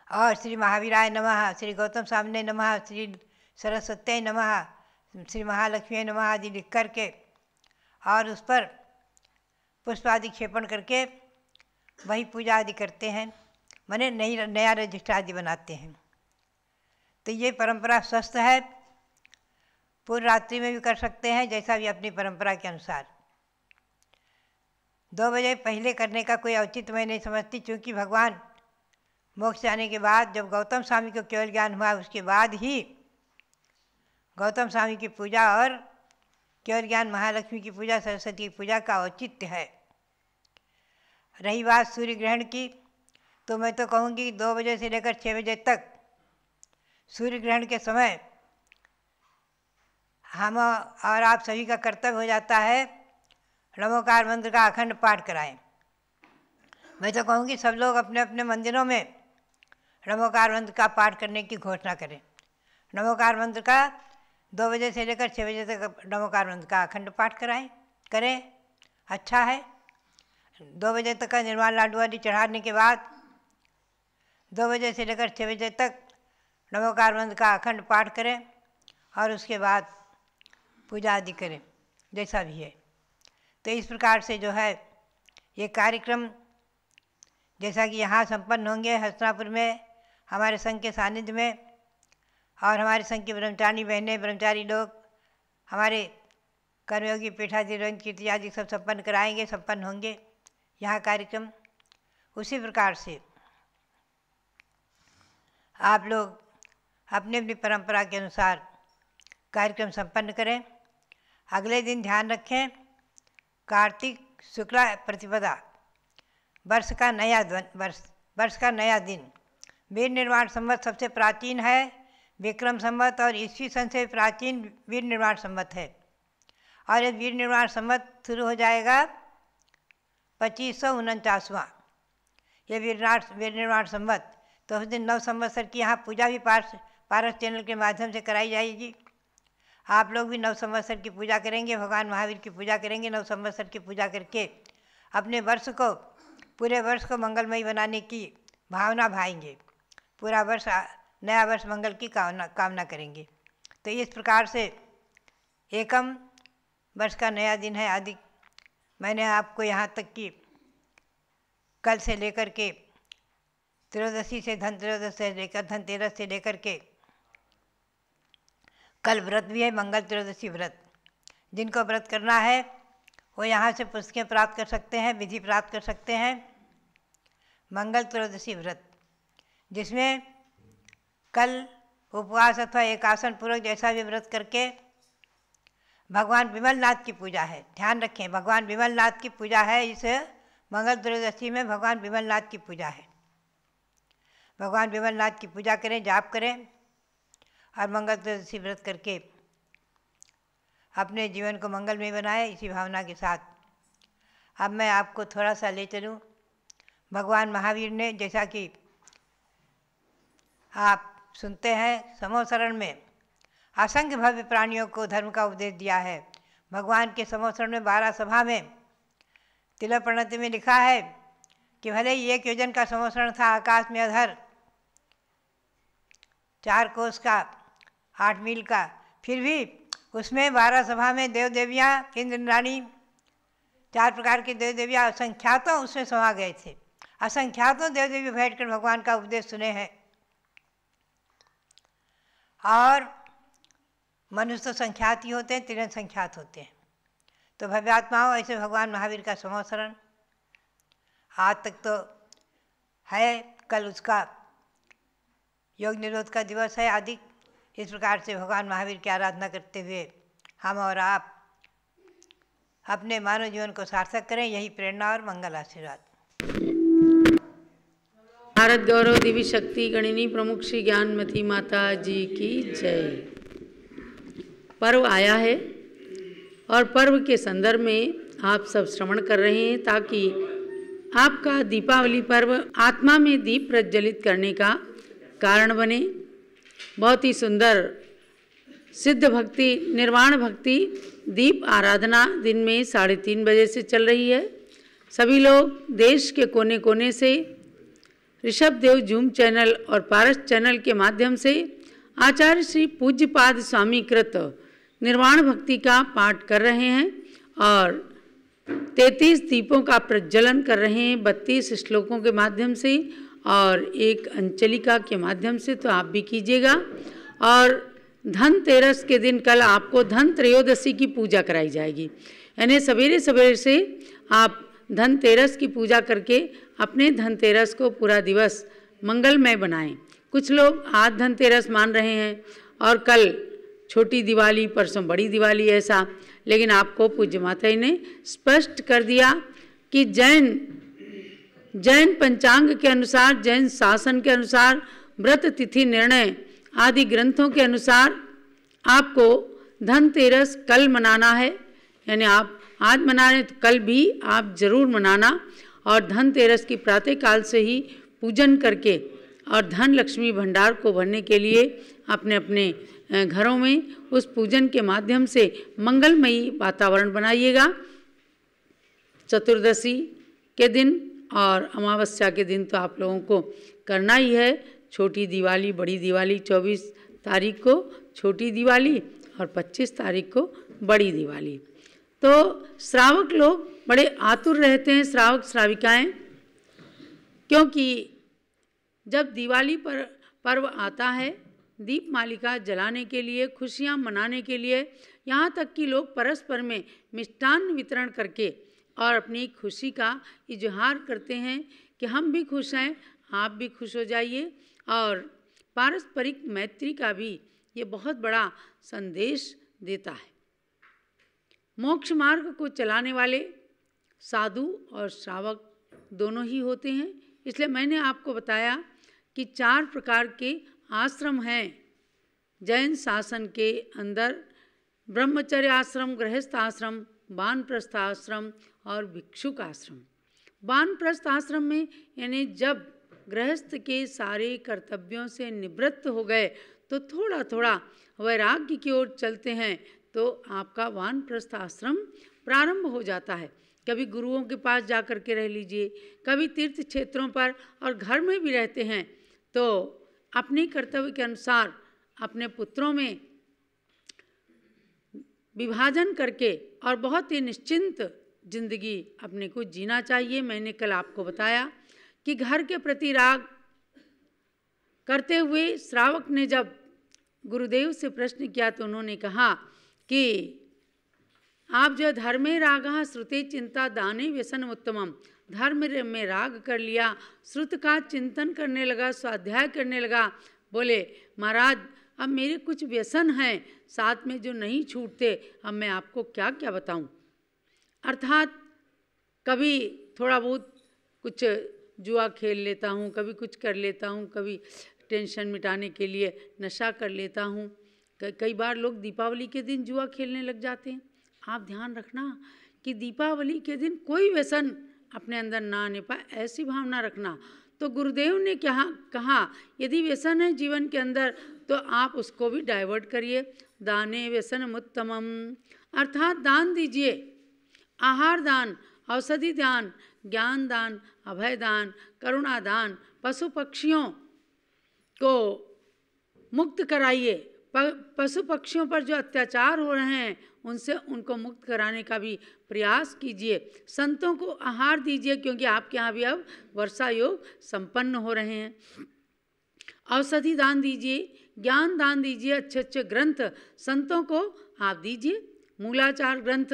S4: और श्री महावीराय नमः, श्री गौतम स्वामी नमः, श्री सरस्वती नमः, श्री महालक्ष्मी नमः आदि लिख करके और उस पर पुष्प आदि क्षेपण करके वही पूजा आदि करते हैं। माने नया रजिस्टर आदि बनाते हैं। तो ये परंपरा स्वस्थ है। पूर्व रात्रि में भी कर सकते हैं, जैसा भी अपनी परंपरा के अनुसार। 2 बजे पहले करने का कोई औचित्य मैं नहीं समझती, क्योंकि भगवान मोक्ष जाने के बाद जब गौतम स्वामी को केवल ज्ञान हुआ, उसके बाद ही गौतम स्वामी की पूजा और केवल ज्ञान महालक्ष्मी की पूजा, सरस्वती की पूजा का औचित्य है। रही बात सूर्य ग्रहण की, तो मैं तो कहूँगी 2 बजे से लेकर 6 बजे तक सूर्य ग्रहण के समय हम और आप सभी का कर्तव्य हो जाता है नमोकार मंत्र का अखंड पाठ कराएं। मैं तो कहूँगी सब लोग अपने अपने मंदिरों में नमोकार मंत्र का पाठ करने की घोषणा करें। नमोकार मंत्र का 2 बजे से लेकर 6 बजे तक नमोकार मंत्र का अखंड पाठ करें। अच्छा है। 2 बजे तक का निर्वाण लाडू आदि चढ़ाने के बाद 2 बजे से लेकर 6 बजे तक नमोकार मंत्र का अखंड पाठ करें और उसके बाद पूजा आदि करें, जैसा भी है। तो इस प्रकार से जो है ये कार्यक्रम जैसा कि यहाँ संपन्न होंगे हस्तिनापुर में हमारे संघ के सानिध्य में, और हमारे संघ की ब्रह्मचारी बहनें, ब्रह्मचारी लोग, हमारे कर्मयोगी पीठाधि रविंद्र कीर्ति आदि सब संपन्न होंगे यहाँ कार्यक्रम। उसी प्रकार से आप लोग अपनी अपनी परंपरा के अनुसार कार्यक्रम संपन्न करें। अगले दिन ध्यान रखें, कार्तिक शुक्ला प्रतिपदा, वर्ष का नया दिन। वीर निर्वाण संवत सबसे प्राचीन है, विक्रम संवत और ईस्वी सन से प्राचीन वीर निर्वाण संवत है। और ये वीर निर्वाण संवत शुरू हो जाएगा 2549वां ये वीर निर्वाण संवत। तो उस दिन 9 संवत्सर की यहाँ पूजा भी पारस चैनल के माध्यम से कराई जाएगी। आप लोग भी 9 संवत्सर की पूजा करेंगे, भगवान महावीर की पूजा करेंगे। 9 संवत्सर की पूजा करके अपने वर्ष को, पूरे वर्ष को मंगलमयी बनाने की भावना भाएंगे। पूरा वर्ष, नया वर्ष मंगल की कामना करेंगे। तो इस प्रकार से एकम वर्ष का नया दिन है, आदि मैंने आपको यहाँ तक कि कल से लेकर के त्रयोदशी से धनत्रयोदशी से लेकर धनतेरस से लेकर के कल व्रत भी है, मंगल त्रयोदशी व्रत। जिनको व्रत करना है वो यहाँ से पुस्तकें प्राप्त कर सकते हैं, विधि प्राप्त कर सकते हैं। मंगल त्रयोदशी व्रत जिसमें कल उपवास अथवा एकासन पूर्वक जैसा भी व्रत करके भगवान विमलनाथ की पूजा है। ध्यान रखें, भगवान विमलनाथ की पूजा है। इस मंगल त्रयोदशी में भगवान विमलनाथ की पूजा है। भगवान विमलनाथ की पूजा करें, जाप करें और मंगल त्रयोदशी व्रत करके अपने जीवन को मंगलमय बनाए, इसी भावना के साथ। अब मैं आपको थोड़ा सा ले चलूँ। भगवान महावीर ने, जैसा कि आप सुनते हैं, समोसरण में असंख्य भव्य प्राणियों को धर्म का उपदेश दिया है। भगवान के समोसरण में 12 सभा में तिलक प्रणति में लिखा है कि भले ही 1 योजन का समोसरण था आकाश में अधर, 4 कोस का, 8 मील का, फिर भी उसमें 12 सभा में देव देवियाँ, इंद्र रानी, 4 प्रकार की देव देवियाँ असंख्यातों उसमें समा गए थे। असंख्यातों देव देवी बैठकर भगवान का उपदेश सुने हैं। और मनुष्य तो संख्यात ही होते हैं, तिरंग संख्यात होते हैं। तो भव्यात्माओं, ऐसे भगवान महावीर का समोसरण आज तक तो है, कल उसका योग निरोध का दिवस है आदि। इस प्रकार से भगवान महावीर की आराधना करते हुए हम और आप अपने मानव जीवन को सार्थक करें, यही प्रेरणा और मंगल आशीर्वाद।
S5: भारत गौरव देवी शक्ति गणिनी प्रमुख श्री ज्ञानमती माता जी की जय। पर्व आया है और पर्व के संदर्भ में आप सब श्रवण कर रहे हैं ताकि आपका दीपावली पर्व आत्मा में दीप प्रज्वलित करने का कारण बने। बहुत ही सुंदर सिद्ध भक्ति, निर्वाण भक्ति दीप आराधना दिन में 3:30 बजे से चल रही है। सभी लोग देश के कोने कोने से ऋषभ देव जूम चैनल और पारस चैनल के माध्यम से आचार्य श्री पूज्यपाद स्वामी कृत निर्वाण भक्ति का पाठ कर रहे हैं और 33 दीपों का प्रज्वलन कर रहे हैं 32 श्लोकों के माध्यम से और एक अंचलिका के माध्यम से। तो आप भी कीजिएगा। और धनतेरस के दिन कल आपको धन त्रयोदशी की पूजा कराई जाएगी, यानी सवेरे सवेरे से आप धनतेरस की पूजा करके अपने धनतेरस को पूरा दिवस मंगलमय बनाएं। कुछ लोग आज धनतेरस मान रहे हैं और कल छोटी दिवाली, परसों बड़ी दिवाली, ऐसा। लेकिन आपको पूज्य माता जी ने स्पष्ट कर दिया कि जैन पंचांग के अनुसार, जैन शासन के अनुसार, व्रत तिथि निर्णय आदि ग्रंथों के अनुसार आपको धनतेरस कल मनाना है। यानी आप आज मना रहे तो कल भी आप जरूर मनाना और धनतेरस की प्रातःकाल से ही पूजन करके और धन लक्ष्मी भंडार को भरने के लिए अपने अपने घरों में उस पूजन के माध्यम से मंगलमयी वातावरण बनाइएगा। चतुर्दशी के दिन और अमावस्या के दिन तो आप लोगों को करना ही है। छोटी दिवाली, बड़ी दिवाली, 24 तारीख को छोटी दिवाली और 25 तारीख को बड़ी दिवाली। तो श्रावक लोग बड़े आतुर रहते हैं, श्रावक श्राविकाएं, क्योंकि जब दिवाली पर पर्व आता है दीप मालिका जलाने के लिए, खुशियां मनाने के लिए, यहाँ तक कि लोग परस्पर में मिष्टान्न वितरण करके और अपनी खुशी का इजहार करते हैं कि हम भी खुश हैं, आप भी खुश हो जाइए। और पारस्परिक मैत्री का भी ये बहुत बड़ा संदेश देता है। मोक्ष मार्ग को चलाने वाले साधु और श्रावक दोनों ही होते हैं। इसलिए मैंने आपको बताया कि 4 प्रकार के आश्रम हैं जैन शासन के अंदर: ब्रह्मचर्य आश्रम, गृहस्थ आश्रम, वानप्रस्थ आश्रम और भिक्षुक आश्रम। वानप्रस्थ आश्रम में यानी जब गृहस्थ के सारे कर्तव्यों से निवृत्त हो गए तो थोड़ा थोड़ा वैराग्य की ओर चलते हैं तो आपका वानप्रस्थ आश्रम प्रारंभ हो जाता है। कभी गुरुओं के पास जा कर के रह लीजिए, कभी तीर्थ क्षेत्रों पर और घर में भी रहते हैं तो अपने कर्तव्य के अनुसार अपने पुत्रों में विभाजन करके और बहुत ही निश्चिंत जिंदगी अपने को जीना चाहिए। मैंने कल आपको बताया कि घर के प्रति राग करते हुए श्रावक ने जब गुरुदेव से प्रश्न किया तो उन्होंने कहा कि आप जो धर्मे रागा श्रुते चिंता दाने व्यसन उत्तमम, धर्म में राग कर लिया, श्रुत का चिंतन करने लगा, स्वाध्याय करने लगा। बोले महाराज अब मेरे कुछ व्यसन हैं साथ में जो नहीं छूटते, अब मैं आपको क्या क्या बताऊं। अर्थात कभी थोड़ा बहुत कुछ जुआ खेल लेता हूँ, कभी कुछ कर लेता हूँ, कभी टेंशन मिटाने के लिए नशा कर लेता हूँ। कई बार लोग दीपावली के दिन जुआ खेलने लग जाते हैं। आप ध्यान रखना कि दीपावली के दिन कोई व्यसन अपने अंदर ना आने पाए, ऐसी भावना रखना। तो गुरुदेव ने क्या कहा, यदि व्यसन है जीवन के अंदर तो आप उसको भी डाइवर्ट करिए। दाने व्यसन उत्तमम, अर्थात दान दीजिए, आहार दान, औषधि दान, ज्ञान दान, अभय दान, करुणा दान, पशु पक्षियों को मुक्त कराइए। पशु पक्षियों पर जो अत्याचार हो रहे हैं उनसे उनको मुक्त कराने का भी प्रयास कीजिए। संतों को आहार दीजिए क्योंकि आपके यहाँ भी अब वर्षा योग संपन्न हो रहे हैं। औषधि दान दीजिए, ज्ञान दान दीजिए, अच्छे अच्छे ग्रंथ संतों को आप दीजिए। मूलाचार ग्रंथ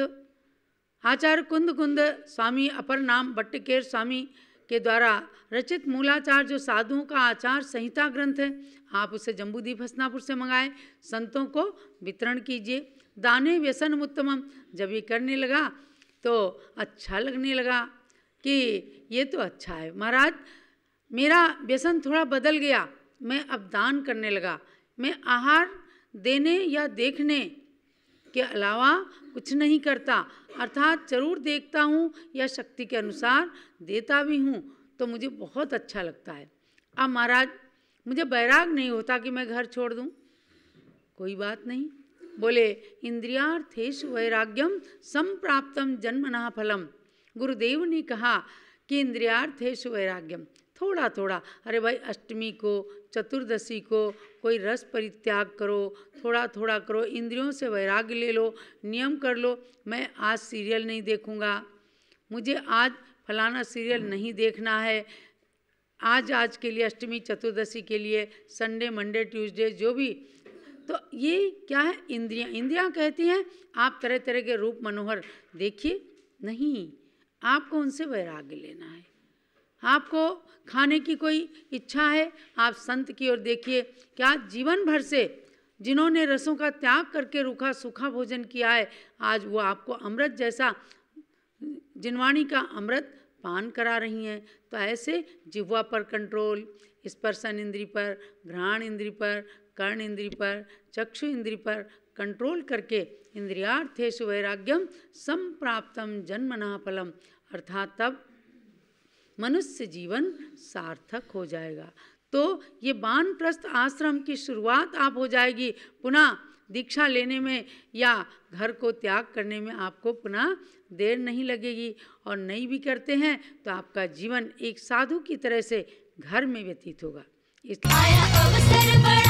S5: आचार्य कुंद स्वामी अपर नाम बट्टकेर स्वामी के द्वारा रचित मूलाचार जो साधुओं का आचार संहिता ग्रंथ है, आप उसे जम्बूद्वीप हसनापुर से मंगाएं, संतों को वितरण कीजिए। दाने व्यसन उत्तमम, जब ये करने लगा तो अच्छा लगने लगा कि ये तो अच्छा है महाराज, मेरा व्यसन थोड़ा बदल गया, मैं अब दान करने लगा। मैं आहार देने या देखने के अलावा कुछ नहीं करता, अर्थात जरूर देखता हूँ या शक्ति के अनुसार देता भी हूँ, तो मुझे बहुत अच्छा लगता है। अब महाराज मुझे बैराग नहीं होता कि मैं घर छोड़ दूँ, कोई बात नहीं। बोले इंद्रियार्थेषु वैराग्यम संप्राप्तम जन्मनः फलम। गुरुदेव ने कहा कि इंद्रियार्थेषु वैराग्यम, थोड़ा थोड़ा, अरे भाई अष्टमी को चतुर्दशी को कोई रस परित्याग करो, थोड़ा थोड़ा करो, इंद्रियों से वैराग्य ले लो, नियम कर लो। मैं आज सीरियल नहीं देखूंगा, मुझे आज फलाना सीरियल नहीं देखना है, आज के लिए अष्टमी चतुर्दशी के लिए संडे मंडे ट्यूसडे जो भी। तो ये क्या है, इंद्रियां कहती हैं आप तरह तरह के रूप मनोहर देखिए, नहीं, आपको उनसे वैराग्य लेना है। आपको खाने की कोई इच्छा है, आप संत की ओर देखिए। क्या जीवन भर से जिन्होंने रसों का त्याग करके रूखा सूखा भोजन किया है, आज वो आपको अमृत जैसा जिनवाणी का अमृत पान करा रही हैं। तो ऐसे जिह्वा पर कंट्रोल, स्पर्शन इंद्री पर, घ्राण इंद्री पर, कर्ण इंद्री पर, चक्षु इंद्री पर कंट्रोल करके इंद्रियार्थेषु वैराग्यम संप्राप्तम जन्मनः फलम, अर्थात तब मनुष्य जीवन सार्थक हो जाएगा। तो ये वानप्रस्थ आश्रम की शुरुआत आप हो जाएगी। पुनः दीक्षा लेने में या घर को त्याग करने में आपको पुनः देर नहीं लगेगी, और नहीं भी करते हैं तो आपका जीवन एक साधु की तरह से घर में व्यतीत होगा।
S2: आया अवसर बड़ा